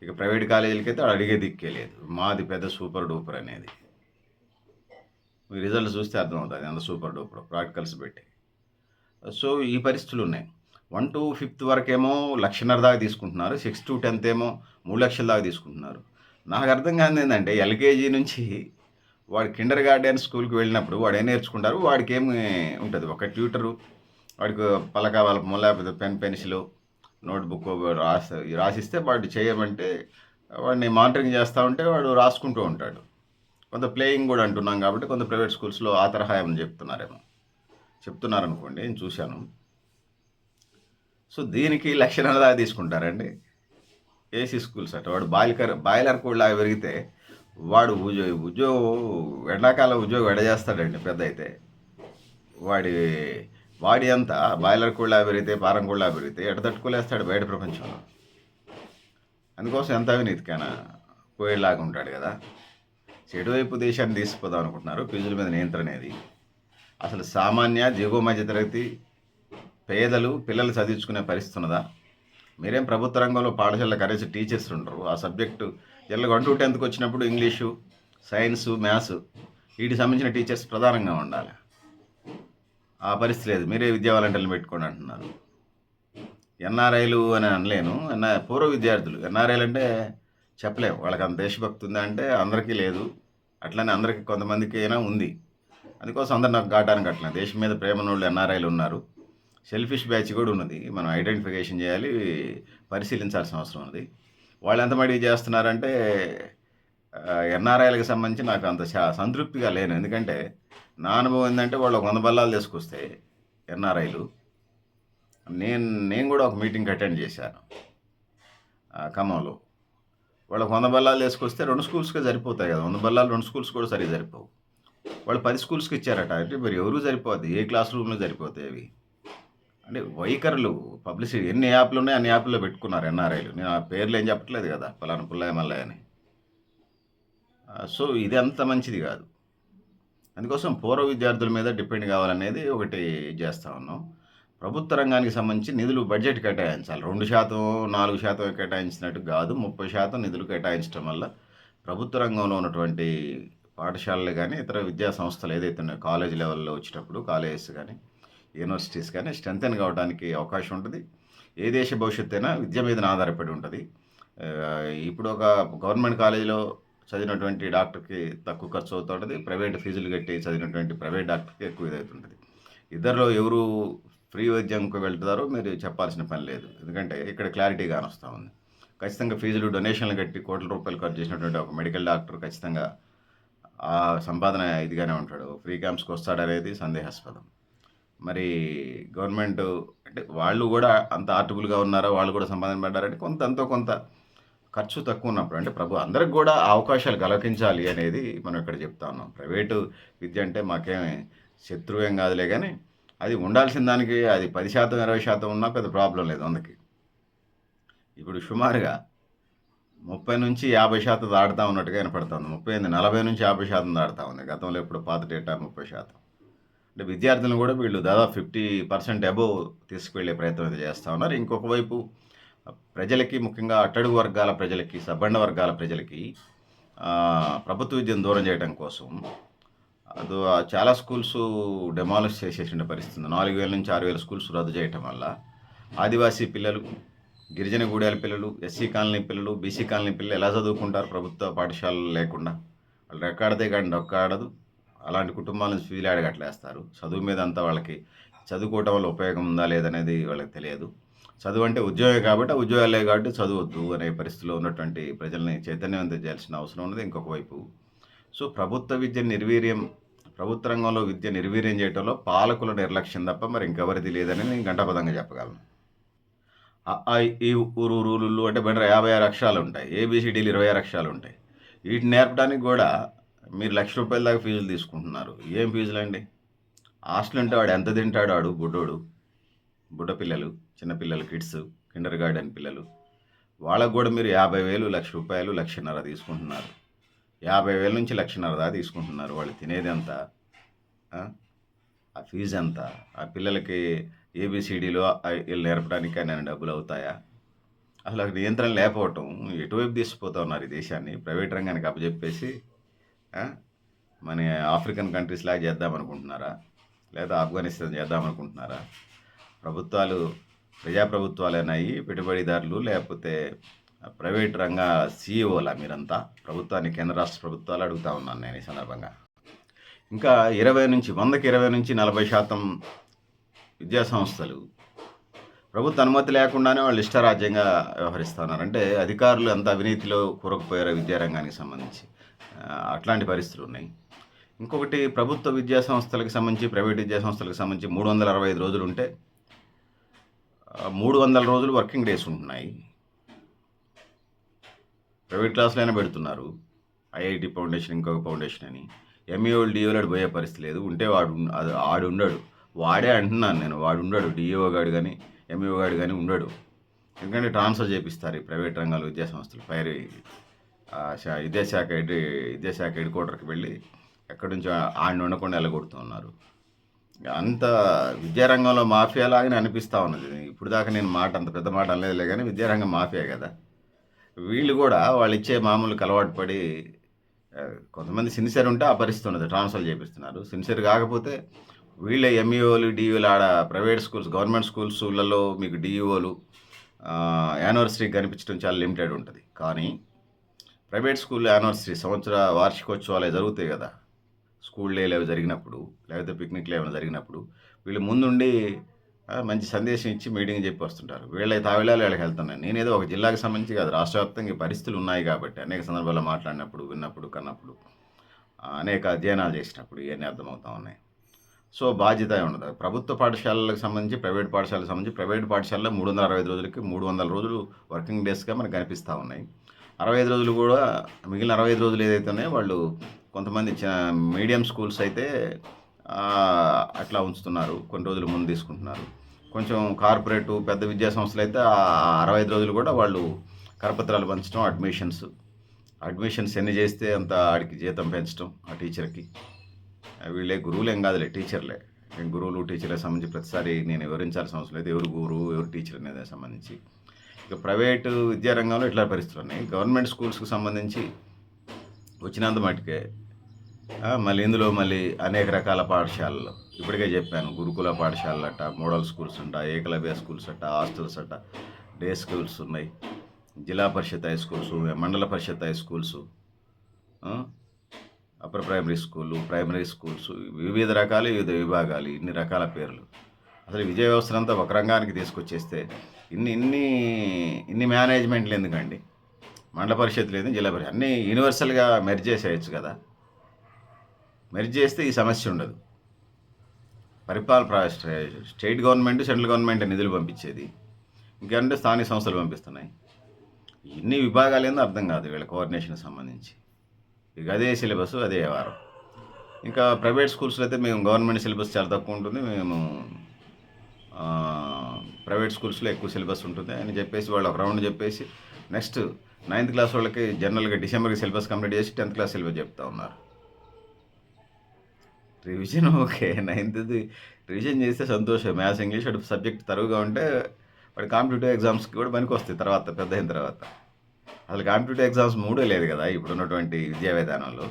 ఇక ప్రైవేట్ కాలేజీలకి అయితే అడిగే దిక్కే లేదు. మాది పెద్ద సూపర్ డూపర్ అనేది మీ రిజల్ట్ చూస్తే అర్థమవుతుంది అంత సూపర్ డూపర్ ప్రాక్టికల్స్ పెట్టి. సో ఈ పరిస్థితులు ఉన్నాయి. 1 to 5th వరకేమో 1,50,000 దాకా తీసుకుంటున్నారు, 6 to 10th ఏమో 3,00,000 దాకా తీసుకుంటున్నారు. నాకు అర్థం కాదు ఏంటంటే ఎల్కేజీ నుంచి వాడు కిండర్ గార్డెన్ స్కూల్కి వెళ్ళినప్పుడు వాడు ఏం నేర్చుకుంటారు, వాడికి ఏమి ఉంటుంది, ఒక ట్యూటరు వాడికి పలక వలపము లేకపోతే పెన్సిల్ నోట్బుక్ రాసిస్తే వాడు చేయమంటే వాడిని మానిటరింగ్ చేస్తూ ఉంటే వాడు రాసుకుంటూ ఉంటాడు. కొంత ప్లేయింగ్ కూడా అంటున్నాం కాబట్టి కొంత ప్రైవేట్ స్కూల్స్లో ఆ తరహా ఏమని చెప్తున్నారనుకోండి, నేను చూశాను. సో దీనికి లక్షణాలు దాకా తీసుకుంటారండి. ఏసీ స్కూల్స్ అట వాడు బాయిలర్ కూడా పెరిగితే వాడు ఉద్యోగం ఎండాకాలం ఉద్యోగం ఎడజేస్తాడండి పెద్ద అయితే. వాడి అంతా బాయిలర్ కూడా పెరిగితే పారం కూడా పెరిగితే ఎట తట్టుకోలేస్తాడు బయట ప్రపంచంలో. అందుకోసం ఎంత అవినీతికైనా పోయేలాగా ఉంటాడు కదా. చెడువైపు దేశాన్ని తీసుకుపోదాం అనుకుంటున్నారు. ఫీజుల మీద నియంత్రణ అనేది అసలు సామాన్య దిగువ మధ్య తరగతి పేదలు పిల్లలు చదివించుకునే పరిస్థితి ఉన్నదా? మీరేం ప్రభుత్వ రంగంలో పాఠశాలలో కనీసం టీచర్స్ ఉండరు. ఆ సబ్జెక్టు జనరల్గా 1 to 10th వచ్చినప్పుడు ఇంగ్లీషు, సైన్సు, మ్యాథ్స్ వీటికి సంబంధించిన టీచర్స్ ప్రధానంగా ఉండాలి. ఆ పరిస్థితి లేదు. మీరే విద్యా వాలంటీర్లు పెట్టుకోండి అంటున్నారు. ఎన్ఆర్ఐలు అని అనలేను, పూర్వ విద్యార్థులు. ఎన్ఆర్ఐలు అంటే చెప్పలేము, వాళ్ళకి అంత దేశభక్తి ఉందా అంటే అందరికీ లేదు. అట్లనే అందరికీ కొంతమందికి అయినా ఉంది. అందుకోసం అందరు నాకు గాటానికి అట్లా దేశం మీద ప్రేమ ఉన్నోళ్ళు ఎన్ఆర్ఐలు ఉన్నారు. సెల్ఫిష్ బ్యాచ్ కూడా ఉన్నది. మనం ఐడెంటిఫికేషన్ చేయాలి, పరిశీలించాల్సిన అవసరం ఉంది. వాళ్ళు ఎంత మటుకు చేస్తున్నారంటే ఎన్ఆర్ఐలకు సంబంధించి నాకు అంత సంతృప్తిగా లేను. ఎందుకంటే నా అనుభవం ఏంటంటే వాళ్ళు 100 బల్లాలు తీసుకొస్తే ఎన్ఆర్ఐలు, నేను కూడా ఒక మీటింగ్ అటెండ్ చేశాను ఖమ్మంలో. వాళ్ళకి 100 బల్లాలు తీసుకొస్తే 2 స్కూల్స్కే సరిపోతాయి కదా. 100 బల్లాలు 2 స్కూల్స్ కూడా సరిగ్గా సరిపోవు. వాళ్ళు 10 స్కూల్స్కి ఇచ్చారట. అంటే మరి ఎవరు సరిపోద్ది? ఏ క్లాస్ రూమ్లో సరిపోతాయి అవి? అంటే వైఖరులు పబ్లిసిటీ ఎన్ని యాప్లు ఉన్నాయి అన్ని యాప్ల్లో పెట్టుకున్నారు ఎన్ఆర్ఐలు. నేను ఆ పేర్లు ఏం చెప్పట్లేదు కదా, పలానా పుల్లయ్య మల్లయ్య అని. సో ఇది అంత మంచిది కాదు. అందుకోసం పూర్వ విద్యార్థుల మీద డిపెండ్ కావాలనేది ఒకటి చేస్తూ ఉన్నాం. ప్రభుత్వ రంగానికి సంబంధించి నిధులు బడ్జెట్ కేటాయించాలి. 2%, 4% కేటాయించినట్టు కాదు, 30% నిధులు కేటాయించడం వల్ల ప్రభుత్వ రంగంలో ఉన్నటువంటి పాఠశాలలు కానీ ఇతర విద్యా సంస్థలు ఏదైతే ఉన్నాయో కాలేజ్ లెవెల్లో వచ్చేటప్పుడు కాలేజెస్ కానీ యూనివర్సిటీస్ కానీ స్ట్రెంథెన్ కావడానికి అవకాశం ఉంటుంది. ఏ దేశ భవిష్యత్తు అయినా విద్య మీద ఆధారపడి ఉంటుంది. ఇప్పుడు ఒక గవర్నమెంట్ కాలేజీలో చదివినటువంటి డాక్టర్కి తక్కువ ఖర్చు అవుతుంటుంది, ప్రైవేట్ ఫీజులు కట్టి చదివినటువంటి ప్రైవేట్ డాక్టర్కి ఎక్కువ ఇదవుతుంటుంది. ఇద్దరిలో ఎవరు ఫ్రీ వైద్యంకు వెళ్తారో మీరు చెప్పాల్సిన పని లేదు. ఎందుకంటే ఇక్కడ క్లారిటీగా వస్తూ ఉంది. ఖచ్చితంగా ఫీజులు డొనేషన్లు కట్టి కోట్ల రూపాయలు ఖర్చు చేసినటువంటి ఒక మెడికల్ డాక్టర్ ఖచ్చితంగా ఆ సంపాదన ఇదిగానే ఉంటాడు. ఫ్రీ క్యాంప్స్కి వస్తాడనేది సందేహాస్పదం. మరి గవర్నమెంట్ అంటే వాళ్ళు కూడా అంత ఆర్టిబుల్గా ఉన్నారో, వాళ్ళు కూడా సంపాదన పడ్డారంటే కొంత ఖర్చు తక్కువ ఉన్నప్పుడు అంటే అందరికి కూడా అవకాశాలు కల్పించాలి అనేది మనం ఇక్కడ చెప్తా ఉన్నాం. ప్రైవేటు విద్య అంటే మాకేమి శత్రువేం కాదులే, కానీ అది ఉండాల్సిన దానికి అది 10%, 20% ఉన్నా పెద్ద ప్రాబ్లం లేదు. అందుకే ఇప్పుడు సుమారుగా 30 నుంచి 50% దాటుతా ఉన్నట్టుగా వినపడుతుంది. 40 నుంచి 50% దాటుతా ఉంది. గతంలో ఎప్పుడు పాత డేటా 30%. అంటే విద్యార్థులను కూడా వీళ్ళు దాదాపు 50% అబోవ్ తీసుకువెళ్ళే ప్రయత్నం అయితే చేస్తూ ఉన్నారు. ఇంకొక వైపు ప్రజలకి, ముఖ్యంగా అట్టడుగు వర్గాల ప్రజలకి, సబ్బండ వర్గాల ప్రజలకి ప్రభుత్వ విద్యను దూరం చేయడం కోసం అది చాలా స్కూల్స్ డెమాలిష్ చేసేసిన పరిస్థితి. 4,000 నుంచి 6,000 స్కూల్స్ రద్దు చేయటం వల్ల ఆదివాసీ పిల్లలు, గిరిజన గూడాల పిల్లలు, ఎస్సీ కాలనీ పిల్లలు, బీసీ కాలనీ పిల్లలు ఎలా చదువుకుంటారు ప్రభుత్వ పాఠశాలలు లేకుండా? వాళ్ళు రెక్కాడితే కానీ డొక్కాడదు. అలాంటి కుటుంబాల నుంచి ఫీజులు అడగట్లేస్తారు. చదువు మీద అంతా వాళ్ళకి చదువుకోవటం వల్ల ఉపయోగం ఉందా లేదనేది వాళ్ళకి తెలియదు. చదువు అంటే ఉద్యోగం కాబట్టి, ఉద్యోగాలే కాబట్టి చదువద్దు అనే పరిస్థితిలో ఉన్నటువంటి ప్రజల్ని చైతన్యవంతం చేయాల్సిన అవసరం ఉన్నది. ఇంకొక వైపు సో ప్రభుత్వ రంగంలో విద్య నిర్వీర్యం చేయడంలో పాలకుల నిర్లక్ష్యం తప్ప మరి ఇంకెవరిది లేదని నేను గంటాపదంగా చెప్పగలను. ఈ ఊరులు అంటే బెటర్ 56 అక్షరాలు ఉంటాయి, ఏబిసిడీలు 26 అక్షరాలు ఉంటాయి. వీటిని నేర్పడానికి కూడా మీరు ₹1,00,000 దాకా ఫీజులు తీసుకుంటున్నారు. ఏం ఫీజులు అండి? హాస్టల్ అంటే వాడు ఎంత తింటాడు? వాడు బుడ్డ పిల్లలు, చిన్నపిల్లలు, కిడ్స్, కిండర్ గార్డెన్ పిల్లలు, వాళ్ళకు కూడా మీరు ₹50,000, ₹1,00,000, ₹1,50,000 తీసుకుంటున్నారు. 50,000 నుంచి ₹1,00,000 దాకా తీసుకుంటున్నారు. వాళ్ళు తినేది ఎంత? ఆ ఫీజు ఎంత? ఆ పిల్లలకి ఏబిసిడీలు వీళ్ళు నేర్పడానికి నేను డబ్బులు అవుతాయా? అసలు నియంత్రణ లేకపోవటం ఎటువైపు తీసుకుపోతా ఉన్నారు ఈ దేశాన్ని? ప్రైవేట్ రంగానికి అప్పచెప్పేసి మన ఆఫ్రికన్ కంట్రీస్ లాగా చేద్దామనుకుంటున్నారా? లేదా ఆఫ్ఘనిస్తాన్ చేద్దామనుకుంటున్నారా? ప్రజాప్రభుత్వాలైనాయి, పెట్టుబడిదారులు లేకపోతే ప్రైవేట్ రంగ సీఈఓలా మీరంతా? ప్రభుత్వాన్ని, కేంద్ర రాష్ట్ర ప్రభుత్వాలు అడుగుతా ఉన్నాను నేను ఈ సందర్భంగా. ఇంకా 100కి 20 నుంచి 40% విద్యా సంస్థలు ప్రభుత్వ అనుమతి లేకుండానే వాళ్ళు ఇష్టారాజ్యంగా వ్యవహరిస్తున్నారు. అంటే అధికారులు ఎంత అవినీతిలో కూరుకుపోయారో విద్యారంగానికి సంబంధించి. అట్లాంటి పరిస్థితులు ఉన్నాయి. ఇంకొకటి ప్రభుత్వ విద్యా సంస్థలకు సంబంధించి, ప్రైవేట్ విద్యా సంస్థలకు సంబంధించి 365 రోజులుంటే 300 రోజులు వర్కింగ్ డేస్ ఉంటున్నాయి. ప్రైవేట్ క్లాసులైనా పెడుతున్నారు. ఐఐటి ఫౌండేషన్, ఇంకొక ఫౌండేషన్ అని. ఎంఈఓలు, డిఓలు పోయే పరిస్థితి లేదు. ఉంటే ఆడుండడు. వాడే అంటున్నాను నేను. వాడుండడు. డిఓ గాడు కానీ, ఎంఈఓ గాడు కానీ ఉండడు. ఎందుకంటే ట్రాన్స్ఫర్ చేపిస్తారు ఈ ప్రైవేట్ రంగాల విద్యా సంస్థలు. విద్యాశాఖ హెడ్ క్వార్టర్కి వెళ్ళి ఎక్కడి నుంచో ఆడిని ఉండకుండా వెళ్ళగొడుతున్నారు. అంత విద్యారంగంలో మాఫియా లాగానే అనిపిస్తూ ఉన్నది. ఇప్పుడు దాకా నేను అంత పెద్ద మాట అనలేదులే, కానీ విద్యారంగం మాఫియా కదా. వీళ్ళు కూడా వాళ్ళు ఇచ్చే మామూలుకి అలవాటు పడి, కొంతమంది సిన్సియర్ ఉంటే ఆ పరిస్థితి ఉన్నది, ట్రాన్స్ఫర్ చేపిస్తున్నారు. సిన్సియర్ కాకపోతే వీళ్ళే ఎంఈఓలు, డిఈఓలు ఆడ ప్రైవేట్ స్కూల్స్, గవర్నమెంట్ స్కూల్స్లలో మీకు డిఈఓలు యానివర్సరీ కనిపించడం చాలా లిమిటెడ్ ఉంటుంది. కానీ ప్రైవేట్ స్కూల్ యానివర్సరీ, సంవత్సర వార్షికోత్సవాలు జరుగుతాయి కదా, స్కూల్ డేలు అవి జరిగినప్పుడు, లేకపోతే పిక్నిక్లు ఏమైనా జరిగినప్పుడు వీళ్ళు ముందుండి మంచి సందేశం ఇచ్చి మీటింగ్ చెప్పి వస్తుంటారు. వీళ్ళకి తావిళాలు వీళ్ళకి వెళ్తున్నాయి. నేనేదో ఒక జిల్లాకు సంబంధించి కాదు, రాష్ట్ర వ్యాప్తంగా పరిస్థితులు ఉన్నాయి కాబట్టి అనేక సందర్భాల్లో మాట్లాడినప్పుడు, విన్నప్పుడు, కన్నప్పుడు, అనేక అధ్యయనాలు చేసినప్పుడు ఇవన్నీ అర్థమవుతూ ఉన్నాయి. సో బాధ్యత ఉండదు. ప్రభుత్వ పాఠశాలలకు సంబంధించి, ప్రైవేట్ పాఠశాలకు సంబంధించి, ప్రైవేట్ పాఠశాలలో 365 రోజులకి 300 రోజులు వర్కింగ్ డేస్గా మనకు కనిపిస్తూ ఉన్నాయి. 65 రోజులు కూడా, మిగిలిన 65 రోజులు ఏదైతే ఉన్నాయో వాళ్ళు కొంతమంది మీడియం స్కూల్స్ అయితే అట్లా ఉంచుతున్నారు, కొన్ని రోజులు ముందు తీసుకుంటున్నారు. కొంచెం కార్పొరేటు పెద్ద విద్యా సంస్థలు అయితే 65 రోజులు కూడా వాళ్ళు కరపత్రాలు పంచడం, అడ్మిషన్స్ ఎన్ని చేస్తే అంత ఆడికి జీతం పెంచడం ఆ టీచర్కి. వీళ్ళే గురువులేం కాదులే, టీచర్లే. నేను గురువులు, టీచర్లకు సంబంధించి ప్రతిసారి నేను వివరించాల్సిన అవసరం లేదు, ఎవరు గురువు ఎవరు టీచర్ అనేది సంబంధించి. ఇక ప్రైవేటు విద్యారంగంలో ఇట్లా పరిస్థితులు ఉన్నాయి. గవర్నమెంట్ స్కూల్స్కి సంబంధించి వచ్చినంత మటుకే ఇందులో అనేక రకాల పాఠశాలలు ఇప్పటికే చెప్పాను. గురుకుల పాఠశాలలు అట్ట, మోడల్ స్కూల్స్ అంట, ఏకలవ్య స్కూల్స్ అట్ట, హాస్టల్స్ అట్ట, డే స్కూల్స్ ఉన్నాయి, జిల్లా పరిషత్ హై స్కూల్స్, మండల పరిషత్ హై స్కూల్స్, అప్పర్ ప్రైమరీ స్కూళ్ళు, ప్రైమరీ స్కూల్స్, వివిధ విభాగాలు, ఇన్ని రకాల పేర్లు. అసలు విద్యా వ్యవస్థ అంతా ఒక రంగానికి తీసుకొచ్చేస్తే ఇన్ని మేనేజ్మెంట్లు ఎందుకండి? మండల పరిషత్ లేదు, జిల్లా పరిషత్, అన్నీ యూనివర్సల్గా మెర్జ్ చేసేయచ్చు కదా. మెర్జ్ చేస్తే ఈ సమస్య ఉండదు. స్టేట్ గవర్నమెంట్, సెంట్రల్ గవర్నమెంట్ నిధులు పంపించేది, ఇంకంటే స్థానిక సంస్థలు పంపిస్తున్నాయి. ఇన్ని విభాగాలు ఏందో అర్థం కాదు వీళ్ళ కోఆర్డినేషన్కి సంబంధించి. ఇక అదే సిలబస్, అదే వారం. ఇంకా ప్రైవేట్ స్కూల్స్లో అయితే మేము గవర్నమెంట్ సిలబస్ చాలా తక్కువ ఉంటుంది, మేము ప్రైవేట్ స్కూల్స్లో ఎక్కువ సిలబస్ ఉంటుంది అని చెప్పేసి వాళ్ళు ఒక రౌండ్ చెప్పేసి నెక్స్ట్ 9th క్లాస్ వాళ్ళకి జనరల్గా డిసెంబర్కి సిలబస్ కంప్లీట్ చేసి 10th క్లాస్ సిలబస్ చెప్తా ఉన్నారు. రివిజన్ ఓకే, 9th రివిజన్ చేస్తే సంతోషం. మ్యాథ్స్, ఇంగ్లీష్ అటు సబ్జెక్ట్ తరువుగా ఉంటే వాడి కాంపిటేటివ్ ఎగ్జామ్స్కి కూడా పనికి వస్తాయి తర్వాత, పెద్ద అయిన తర్వాత. అసలు కాంపిటేటివ్ ఎగ్జామ్స్ మూడే లేదు కదా ఇప్పుడు ఉన్నటువంటి విద్యా విధానంలో.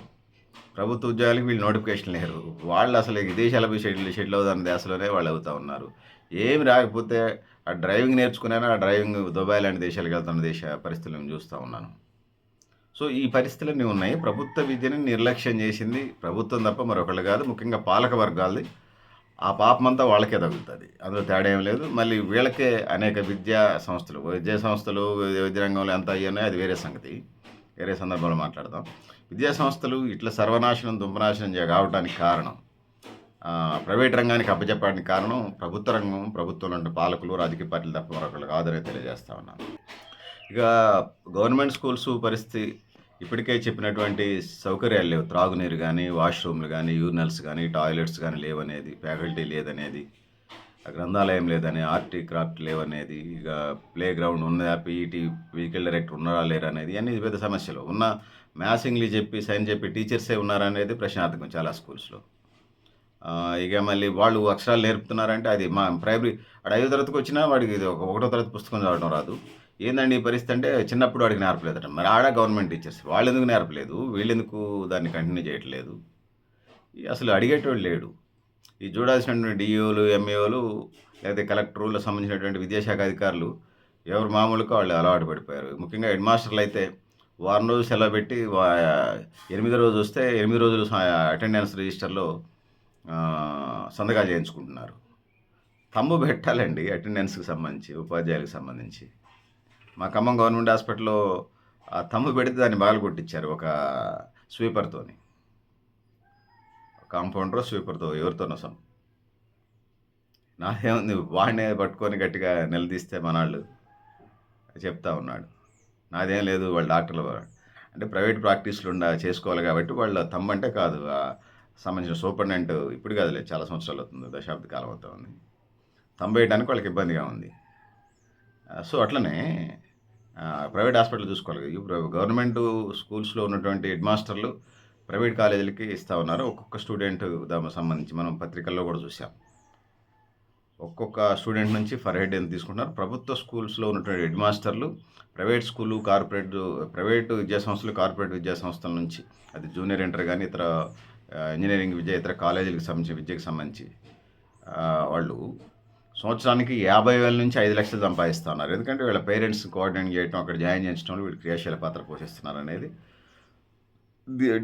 ప్రభుత్వ ఉద్యోగాలకి వీళ్ళు నోటిఫికేషన్ లేరు. వాళ్ళు అసలు విదేశాలకు షెడ్యూల్ అవుతారని దేశంలోనే వాళ్ళు అవుతూ ఉన్నారు. ఏమి రాకపోతే ఆ డ్రైవింగ్ నేర్చుకునైనా ఆ డ్రైవింగ్ దుబాయ్ లాంటి దేశాలకు వెళ్తున్న పరిస్థితులు నేను చూస్తూ ఉన్నాను. సో ఈ పరిస్థితులన్నీ ఉన్నాయి. ప్రభుత్వ విద్యని నిర్లక్ష్యం చేసింది ప్రభుత్వం తప్ప మరొకళ్ళు కాదు, ముఖ్యంగా పాలక వర్గాలది. ఆ పాపమంతా వాళ్ళకే తగులుతుంది, అందులో తేడా ఏం లేదు. మళ్ళీ వీళ్ళకే అనేక విద్యా సంస్థలు విద్యా రంగంలో ఎంత అయ్యాయో అది వేరే సంగతి, వేరే సందర్భంలో మాట్లాడదాం. విద్యా సంస్థలు ఇట్లా సర్వనాశనం, దుంపనాశనం కావడానికి కారణం, ప్రైవేట్ రంగానికి అప్పచెప్పడానికి కారణం ప్రభుత్వంలో ఉండే పాలకులు, రాజకీయ పార్టీలు తప్ప మరొకళ్ళు కాదని తెలియజేస్తా ఉన్నాను. ఇక గవర్నమెంట్ స్కూల్స్ పరిస్థితి ఇప్పటికే చెప్పినటువంటి సౌకర్యాలు లేవు. త్రాగునీరు కానీ, వాష్రూమ్లు కానీ, యూరినల్స్ కానీ, టాయిలెట్స్ కానీ లేవనేది, ఫ్యాకల్టీ లేదనేది, గ్రంథాలయం లేదని, ఆర్ట్ క్రాఫ్ట్ లేవనేది, ఇక ప్లే గ్రౌండ్ ఉన్నదా, పీఈటీ వెహికల్ డైరెక్టర్ ఉన్నారా లేరు అనేది అన్ని పెద్ద సమస్యలు. ఉన్న మ్యాథ్స్, ఇంగ్లీష్ చెప్పి, సైన్స్ చెప్పి టీచర్సే ఉన్నారనేది ప్రశ్నార్థకం చాలా స్కూల్స్లో. ఇక మళ్ళీ వాళ్ళు అక్షరాలు నేర్పుతున్నారంటే అది మా ప్రైమరీ వాడు 5వ తరగతికి వచ్చినా వాడికి ఇది 1వ తరగతి పుస్తకం చదవడం రాదు. ఏందండి ఈ పరిస్థితి అంటే చిన్నప్పుడు వాడికి నేర్పలేదట. మరి ఆడ గవర్నమెంట్ టీచర్స్ వాళ్ళు ఎందుకు నేర్పలేదు, వీళ్ళెందుకు దాన్ని కంటిన్యూ చేయట్లేదు? అసలు అడిగేటోళ్ళు లేడు. ఈ చూడాల్సినటువంటి డిఈఓలు, ఎంఈఓలు, లేకపోతే కలెక్టర్లకు సంబంధించినటువంటి విద్యాశాఖ అధికారులు ఎవరు మామూలుగా వాళ్ళు అలవాటు పడిపోయారు. ముఖ్యంగా హెడ్ మాస్టర్లు అయితే వారం రోజులు సెలవు పెట్టి 8వ రోజు వస్తే 8 రోజులు అటెండెన్స్ రిజిస్టర్లో సంతకాలు చేయించుకుంటున్నారు. తంబు పెట్టాలండి అటెండెన్స్‌కి సంబంధించి, ఉపాధ్యాయులకు సంబంధించి. మా ఖమ్మం గవర్నమెంట్ హాస్పిటల్‌లో ఆ తంబు పెడితే దాన్ని పగలగొట్టిచ్చారు ఒక స్వీపర్‌తోని. కాంపౌండరో, స్వీపర్‌తో ఎవరితోనో నాదేముంది వాడినే పట్టుకొని గట్టిగా నిలదీస్తే మనాళ్ళు చెప్తా ఉన్నాడు. నాదేం లేదు వాళ్ళు డాక్టర్లు అంటే ప్రైవేట్ ప్రాక్టీస్‌లు చేసుకోవాలి కాబట్టి వాళ్ళ తంబు అంటే కాదు. సంబంధించిన సూపరింటెండెంట్ ఇప్పుడు కాదులే చాలా సంవత్సరాలు అవుతుంది. దశాబ్ద కాలం అవుతుంది. తంబు వేయడానికి వాళ్ళకి ఇబ్బందిగా ఉంది. సో, అట్లనే ప్రైవేట్ హాస్పిటల్ చూసుకోవాలి. ఇప్పుడు గవర్నమెంటు స్కూల్స్‌లో ఉన్నటువంటి హెడ్ మాస్టర్లు ప్రైవేట్ కాలేజీలకి ఇస్తా ఉన్నారు. ఒక్కొక్క స్టూడెంట్ దానికి సంబంధించి మనం పత్రికల్లో కూడా చూసాం. ఒక్కొక్క స్టూడెంట్ నుంచి ఫర్ హెడ్ ఎంత తీసుకుంటున్నారు. ప్రభుత్వ స్కూల్స్‌లో ఉన్నటువంటి హెడ్ మాస్టర్లు ప్రైవేట్ స్కూలు, ప్రైవేటు విద్యా సంస్థలు, కార్పొరేట్ విద్యా సంస్థల నుంచి అది జూనియర్ ఇంటర్ గాని, ఇతర ఇంజినీరింగ్ విద్య, ఇతర కాలేజీలకు సంబంధించి విద్యకు సంబంధించి వాళ్ళు సంవత్సరానికి 50,000 నుంచి 5,00,000 సంపాదిస్తా ఉన్నారు. ఎందుకంటే వీళ్ళ పేరెంట్స్ కోఆర్డినేట్ చేయడం, అక్కడ జాయిన్ చేయించడంలో వీళ్ళు క్రియాశీల పాత్ర పోషిస్తున్నారనేది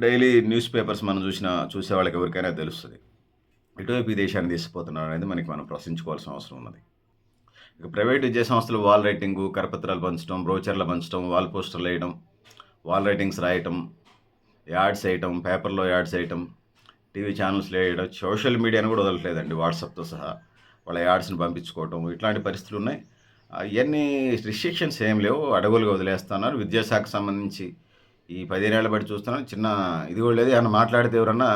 డైలీ న్యూస్ పేపర్స్ మనం చూసే వాళ్ళకి ఎవరికైనా తెలుస్తుంది. ఇటువైపు ఈ దేశాన్ని తీసుకుపోతున్నారు అనేది మనం ప్రశ్నించుకోవాల్సిన అవసరం ఉన్నది. ఇక ప్రైవేట్ విద్యా సంస్థలు వాల్ రైటింగు, కరపత్రాలు పంచడం, బ్రోచర్లు పంచడం, వాల్ పోస్టర్లు వేయడం, వాల్ రైటింగ్స్ రాయటం, యాడ్స్ వేయటం, పేపర్లో యాడ్స్ వేయటం, టీవీ ఛానల్స్లో వేయడం, సోషల్ మీడియాను కూడా వదలట్లేదండి వాట్సాప్తో సహా వాళ్ళ యాడ్స్ని పంపించుకోవటం, ఇట్లాంటి పరిస్థితులు ఉన్నాయి. ఇవన్నీ రిస్ట్రిక్షన్స్ ఏం లేవు, అడవులుగా వదిలేస్తున్నారు. విద్యాశాఖకు సంబంధించి ఈ 15 ఏళ్ల బట్టి చూస్తున్నాం, చిన్న ఇది కూడా లేదు. ఏమన్నా మాట్లాడితే ఎవరన్నా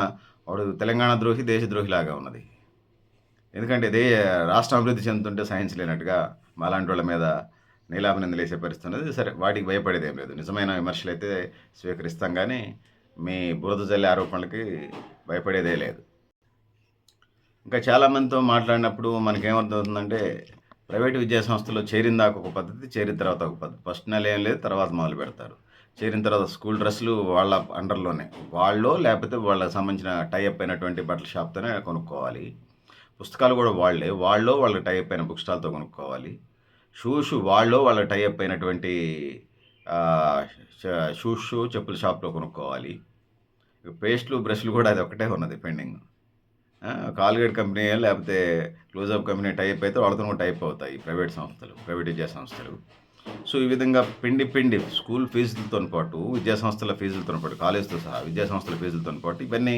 వాడు తెలంగాణ ద్రోహి, దేశద్రోహిలాగా ఉన్నది. ఎందుకంటే ఇదే రాష్ట్రం అభివృద్ధి చెందుతుంటే సైన్స్ లేనట్టుగా మాలాంటి వాళ్ళ మీద నీలాపనిందలు వేసే పరిస్థితి ఉన్నది. సరే, వాటికి భయపడేది ఏం లేదు. నిజమైన విమర్శలు అయితే స్వీకరిస్తాం, కానీ మీ బురద జల్లే ఆరోపణలకి భయపడేదే లేదు. ఇంకా చాలామందితో మాట్లాడినప్పుడు మనకేమర్థమవుతుందంటే, ప్రైవేటు విద్యా సంస్థలో చేరిన దాకా ఒక పద్ధతి, చేరిన తర్వాత ఒక పద్ధతి. ఫస్ట్ నెల ఏం లేదు, తర్వాత మొదలు పెడతారు. చేరిన తర్వాత స్కూల్ డ్రెస్సులు వాళ్ళ అండర్లోనే, వాళ్ళో లేకపోతే వాళ్ళకి సంబంధించిన టైఅప్ అయినటువంటి బట్టల షాప్తోనే కొనుక్కోవాలి. పుస్తకాలు కూడా వాళ్ళకి టైఅప్ అయిన బుక్ స్టాల్తో కొనుక్కోవాలి. షూస్ వాళ్ళకి టైఅప్ అయినటువంటి షూస్, చెప్పుల షాప్లో కొనుక్కోవాలి. పేస్ట్లు, బ్రష్లు కూడా అది ఒకటే ఉన్నది పెండింగ్. కాల్గేట్ కంపెనీ లేకపోతే క్లోజప్ కంపెనీ టైప్ అయితే వాళ్ళతో కూడా టైప్ అవుతాయి ప్రైవేట్ విద్యా సంస్థలు. సో ఈ విధంగా పిండి స్కూల్ ఫీజులతో పాటు, విద్యా సంస్థల ఫీజులతో పాటు, కాలేజీతో సహా విద్యా సంస్థల ఫీజులతో పాటు ఇవన్నీ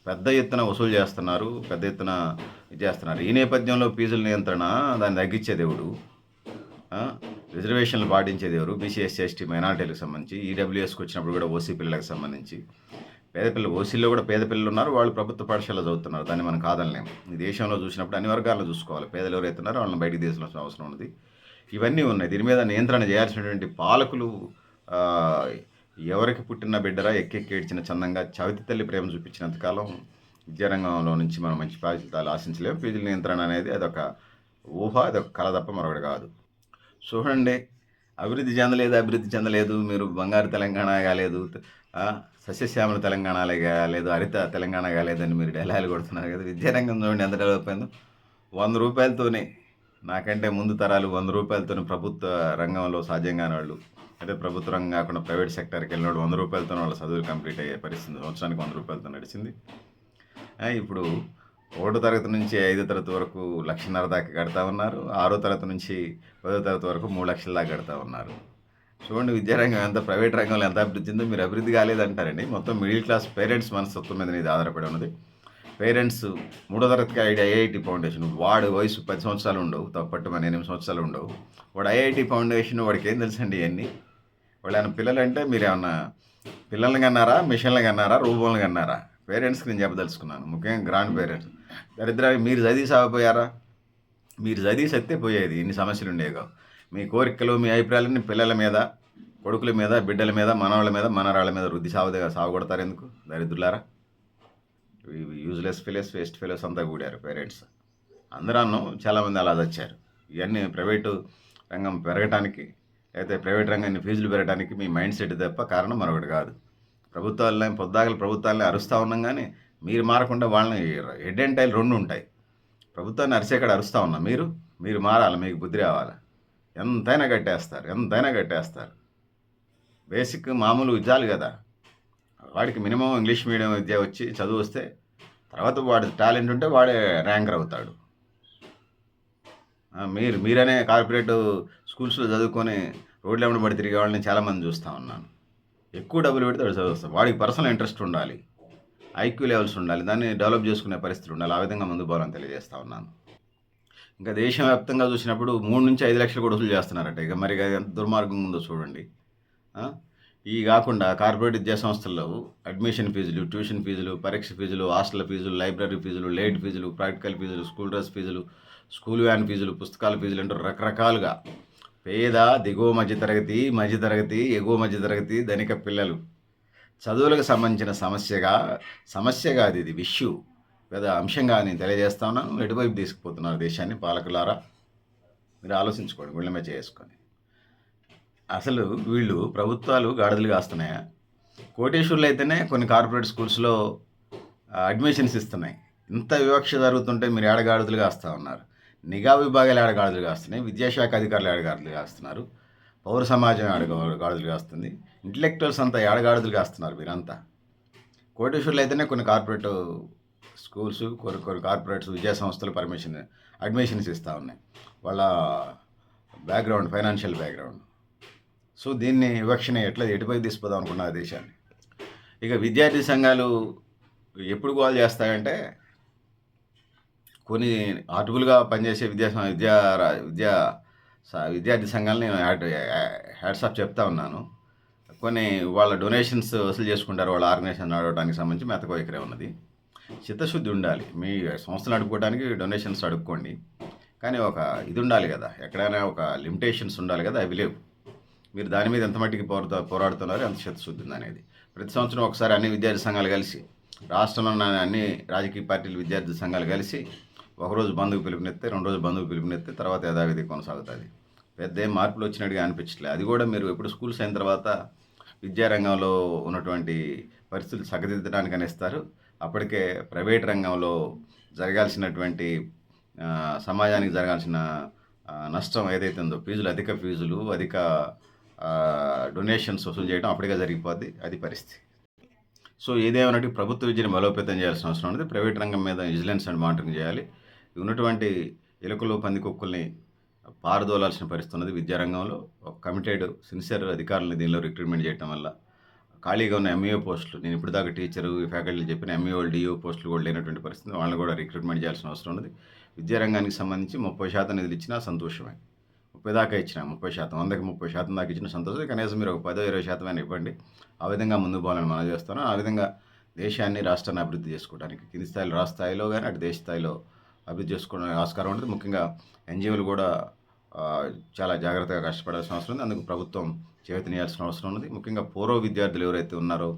పెద్ద ఎత్తున వసూలు చేస్తున్నారు, పెద్ద ఎత్తున ఇది చేస్తున్నారు. ఈ నేపథ్యంలో ఫీజుల నియంత్రణ, దాన్ని తగ్గించేది ఎవడు, రిజర్వేషన్లు పాటించేది ఎవరు, బీసీ, ఎస్సీ, ఎస్టీ, మైనార్టీలకు సంబంధించి, ఈడబ్ల్యూఎస్కి వచ్చినప్పుడు కూడా ఓసీ పిల్లలకు సంబంధించి, ఓసీలో కూడా పేద పిల్లలు ఉన్నారు, వాళ్ళు ప్రభుత్వ పాఠశాలలో చదువుతున్నారు. దాన్ని మనం కాదనలేము. ఈ దేశంలో చూసినప్పుడు అన్ని వర్గాలను చూసుకోవాలి. పేదలు ఎవరైతే ఉన్నారో వాళ్ళని బయటికి తీసుకోవాల్సిన అవసరం ఉన్నది. ఇవన్నీ ఉన్నాయి. దీని మీద నియంత్రణ చేయాల్సినటువంటి పాలకులు ఎవరికి పుట్టిన బిడ్డరా ఎక్కెక్కి ఏడ్చిన చందంగా చవితి తల్లి ప్రేమ చూపించినంతకాలం విద్యారంగంలో నుంచి మనం మంచి ఫలితాలు ఆశించలేము. ఫీజుల నియంత్రణ అనేది అదొక ఊహ, అదొక కళ తప్ప మరొకటి కాదు. చూడండి, అభివృద్ధి చెందలేదు, మీరు బంగారు తెలంగాణ కాలేదు, సస్యశ్యామల తెలంగాణ కాలేదు, హరిత తెలంగాణ కాలేదని మీరు డైలాగులు కొడుతున్నారు కదా. విద్యారంగం చూడండి ఎంత డెవలప్ అయిందో. 100 రూపాయలతోనే, నాకంటే ముందు తరాలు 100 రూపాయలతోనే ప్రభుత్వ రంగంలో సాధ్యం కాని వాళ్ళు, అంటే ప్రభుత్వ రంగం కాకుండా ప్రైవేట్ సెక్టర్కి వెళ్ళినప్పుడు 100 రూపాయలతోనే వాళ్ళ చదువులు కంప్లీట్ అయ్యే పరిస్థితి సంవత్సరానికి 100 రూపాయలతో నడిచింది. ఇప్పుడు 1వ తరగతి నుంచి 5వ తరగతి వరకు 1,50,000 దాకా కడతా ఉన్నారు. 6వ తరగతి నుంచి 10వ తరగతి వరకు 3 లక్షల దాకా కడతా ఉన్నారు. చూడండి విద్యారంగం ఎంత, ప్రైవేట్ రంగంలో ఎంత అభివృద్ధి చెందో. మీరు అభివృద్ధి కాలేదంటారండి. మొత్తం మిడిల్ క్లాస్ పేరెంట్స్ మనస్తత్వం మీద ఇది ఆధారపడి ఉన్నది. పేరెంట్స్ 3వ తరగతికి ఐఐటి ఫౌండేషన్, వాడు వయసు 10 సంవత్సరాలు ఉండవు, తప్పట్టు 8 సంవత్సరాలు ఉండవు. వాడు ఐఐటి ఫౌండేషన్, వాడికి ఏం తెలుసండి ఇవన్నీ. వాళ్ళు ఏమన్నా పిల్లలంటే మీరేమన్నా పిల్లల్ని కన్నారా, మిషన్లు కన్నారా, రూపంలు కన్నారా? పేరెంట్స్కి నేను చెప్పదలుచుకున్నాను, ముఖ్యంగా గ్రాండ్ పేరెంట్స్. దరిద్రానికి మీరు చదివి సాగిపోయారా? మీరు చదివి సత్తే పోయేది, ఇన్ని సమస్యలు ఉండేగా. మీ కోరికలు, మీ అభిప్రాయాలన్నీ పిల్లల మీద, కొడుకుల మీద, బిడ్డల మీద, మనవాళ్ళ మీద, మనరాళ్ళ మీద రుద్ది సాగుకొడతారు ఎందుకు? దరిద్రులారా, యూజ్లెస్ ఫెలోస్, వేస్ట్ ఫెలోస్ అంతా కూడారు పేరెంట్స్. అందరూ చాలామంది అలా వచ్చారు. ఇవన్నీ ప్రైవేటు రంగం పెరగటానికి, అయితే ప్రైవేట్ రంగాన్ని ఫీజులు పెరగడానికి మీ మైండ్ సెట్ తప్ప కారణం మరొకటి కాదు. ప్రభుత్వాలని అరుస్తూ ఉన్నాం, కానీ మీరు మారకుండా వాళ్ళని హెడ్ అండ్ టైల్ 2 ఉంటాయి. ప్రభుత్వాన్ని అరిసేకాడ అరుస్తూ ఉన్నాం, మీరు మారాలి, మీకు బుద్ధి రావాలి. ఎంతైనా కట్టేస్తారు. బేసిక్ మామూలు విద్యాలు కదా. వాడికి మినిమం ఇంగ్లీష్ మీడియం విద్య వచ్చి చదువు వస్తే తర్వాత వాడి టాలెంట్ ఉంటే వాడే ర్యాంకర్ అవుతాడు. మీరనే కార్పొరేట్ స్కూల్స్‌లో చదువుకొని రోడ్ల వెంబడి పడి తిరిగే వాళ్ళని చాలామంది చూస్తా ఉన్నాను. ఎక్కువ డబ్బులు పెడితే వాడు చదువుతాడు. వాడికి పర్సనల్ ఇంట్రెస్ట్ ఉండాలి. ఐక్యూ లెవెల్స్ ఉండాలి. దాన్ని డెవలప్ చేసుకునే పరిస్థితులు ఉండాలి. ఆ విధంగా ముందుకు పోవాలని తెలియజేస్తా ఉన్నాను. ఇంకా దేశవ్యాప్తంగా చూసినప్పుడు 3-5 లక్షలు కూడా వసూలు చేస్తున్నారట. ఇక మరి అది ఎంత దుర్మార్గంగా ఉందో చూడండి. ఆ! ఇయి గాకుండా కార్పొరేట్ విద్యా సంస్థల్లో అడ్మిషన్ ఫీజులు, ట్యూషన్ ఫీజులు, పరీక్ష ఫీజులు, హాస్టల్ ఫీజులు, లైబ్రరీ ఫీజులు, లేట్ ఫీజులు, ప్రాక్టికల్ ఫీజులు, స్కూల్ డ్రెస్ ఫీజులు, స్కూల్ వ్యాన్ ఫీజులు, పుస్తకాల ఫీజులు అంటూ రకరకాలుగా పేద, దిగువ మధ్య తరగతి, మధ్య తరగతి, ఎగువ మధ్య తరగతి, ధనిక పిల్లలు చదువులకు సంబంధించిన సమస్య కాదు ఇది ఇష్యూ. పెద్ద అంశంగా నేను తెలియజేస్తా ఉన్నాను. ఎటువైపు తీసుకుపోతున్నారు దేశాన్ని పాలకులారా? మీరు ఆలోచించుకోండి గుళ్ళ మీద చేసుకొని. అసలు వీళ్ళు ప్రభుత్వాలు గాడిదలు కాస్తున్నాయా? కోటేశ్వర్లు అయితేనే కొన్ని కార్పొరేట్ స్కూల్స్‌లో అడ్మిషన్స్ ఇస్తున్నాయి. ఇంత వివక్ష జరుగుతుంటే మీరు ఏడ గాడిదలు కాస్తా ఉన్నారు? నిఘా విభాగాలు ఏడ గాడిదలు కాస్తున్నాయి? విద్యాశాఖ అధికారులు ఏడ గాడిదలు కాస్తున్నారు? పౌర సమాజం ఏడ గాడిదలు కాస్తుంది? ఇంటలెక్చువల్స్ అంతా ఏడ గాడిదలు కాస్తున్నారు మీరంతా? కోటేశ్వర్లు అయితేనే కొన్ని కార్పొరేట్ స్కూల్స్, కొన్ని కార్పొరేట్స్ విద్యా సంస్థలు అడ్మిషన్స్ ఇస్తూ ఉన్నాయి. వాళ్ళ బ్యాక్‌గ్రౌండ్, ఫైనాన్షియల్ బ్యాక్‌గ్రౌండ్. సో దీన్ని వివక్షణ ఎటువైపు తీసుకుపోదాం అనుకున్నారు దేశాన్ని? ఇక విద్యార్థి సంఘాలు ఎప్పుడు గోల చేస్తాయంటే, కొన్ని ఆర్టిబుల్గా పనిచేసే విద్యార్థి సంఘాలని హ్యాట్స్ ఆఫ్ చెప్తా ఉన్నాను. కొన్ని వాళ్ళ డొనేషన్స్ వసూలు చేసుకుంటారు. వాళ్ళ ఆర్గనైజేషన్ నడవడానికి సంబంధించి మెతక వైఖరి ఉన్నది. చిత్తశుద్ధి ఉండాలి. మీ సంస్థలు నడుపుకోవడానికి డొనేషన్స్ అడుక్కోండి. కానీ ఒక ఇది ఉండాలి కదా, ఎక్కడైనా ఒక లిమిటేషన్స్ ఉండాలి కదా, అవి లేవు. మీరు దాని మీద ఎంత మట్టికి పోరాడుతున్నారు, ఎంత చిత్తశుద్ధి ఉందనేది. ప్రతి సంవత్సరం ఒకసారి అన్ని విద్యార్థి సంఘాలు కలిసి, రాష్ట్రంలో ఉన్న అన్ని రాజకీయ పార్టీలు విద్యార్థి సంఘాలు కలిసి ఒకరోజు బంధుకు పిలుపునిస్తే, 2 రోజులు బంధుకు పిలుపునిస్తే, తర్వాత యథావిధి కొనసాగుతుంది. పెద్ద ఏం మార్పులు వచ్చినట్టుగా అనిపించట్లేదు. అది కూడా మీరు ఎప్పుడు స్కూల్స్ అయిన తర్వాత విద్యారంగంలో ఉన్నటువంటి పరిస్థితులు చక్కదిద్దడానికి అనేస్తారు. అప్పటికే ప్రైవేట్ రంగంలో జరగాల్సినటువంటి సమాజానికి జరగాల్సిన నష్టం ఏదైతే ఉందో, అధిక ఫీజులు, అధిక డొనేషన్స్ వసూలు చేయడం అప్పటికే జరిగిపోద్ది. అది పరిస్థితి. సో ఏదేమన్నట్టు ప్రభుత్వ విద్యను బలోపేతం చేయాల్సిన అవసరం ఉంది. ప్రైవేట్ రంగం మీద విజిలెన్స్ అండ్ మానిటరింగ్ చేయాలి. ఉన్నటువంటి ఎలుకలు, పందికొక్కుల్ని పారదోలాల్సిన పరిస్థితి ఉన్నది విద్యారంగంలో. ఒక కమిటెడ్, సిన్సియర్ అధికారులను దీనిలో రిక్రూట్మెంట్ చేయడం వల్ల ఖాళీగా ఉన్న ఎంఈఓ పోస్టులు, నేను ఇప్పుడు దాకా టీచరు, ఫ్యాకల్టీ చెప్పిన ఎంఈఓలు, డిఓ పోస్టులు కూడా లేనటువంటి పరిస్థితి, వాళ్ళని కూడా రిక్రూట్మెంట్ చేయాల్సిన అవసరం ఉన్నది. విద్యారంగానికి సంబంధించి 30% నిధులు ఇచ్చినా సంతోషమే. 30 దాకా ఇచ్చినా 30%, 100కి 30% దాకా ఇచ్చిన సంతోషం. కనీసం మీరు ఒక 10-20% అయినా ఇవ్వండి. ఆ విధంగా ముందుకు పోవాలని మనం చేస్తాను. ఆ విధంగా దేశాన్ని, రాష్ట్రాన్ని అభివృద్ధి చేసుకోవడానికి కింది స్థాయిలో, రాష్ట్ర స్థాయిలో కానీ అటు దేశ స్థాయిలో అభివృద్ధి చేసుకోవడానికి ఆస్కారం ఉంటుంది. ముఖ్యంగా ఎన్జిఓలు కూడా చాలా జాగ్రత్తగా కష్టపడాల్సిన అవసరం ఉంది. అందుకు ప్రభుత్వం చేయూతనియాల్సిన అవసరం ఉన్నది. ముఖ్యంగా పూర్వ విద్యార్థులు ఎవరైతే ఉన్నారో,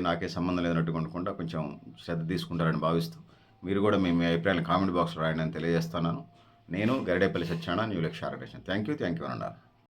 నాకే సంబంధం లేదన్నట్టు కొనుక్కుంటా కొంచెం శ్రద్ధ తీసుకుంటారని భావిస్తూ, మీరు కూడా మీ అభిప్రాయాలను కామెంట్ బాక్స్లో రాయండి అని తెలియజేస్తున్నాను. నేను గరిడేపల్లి సత్యనారాయణ, న్యూ లక్ష్య ఆర్గనైజేషన్. థ్యాంక్ యూ అన్నారు.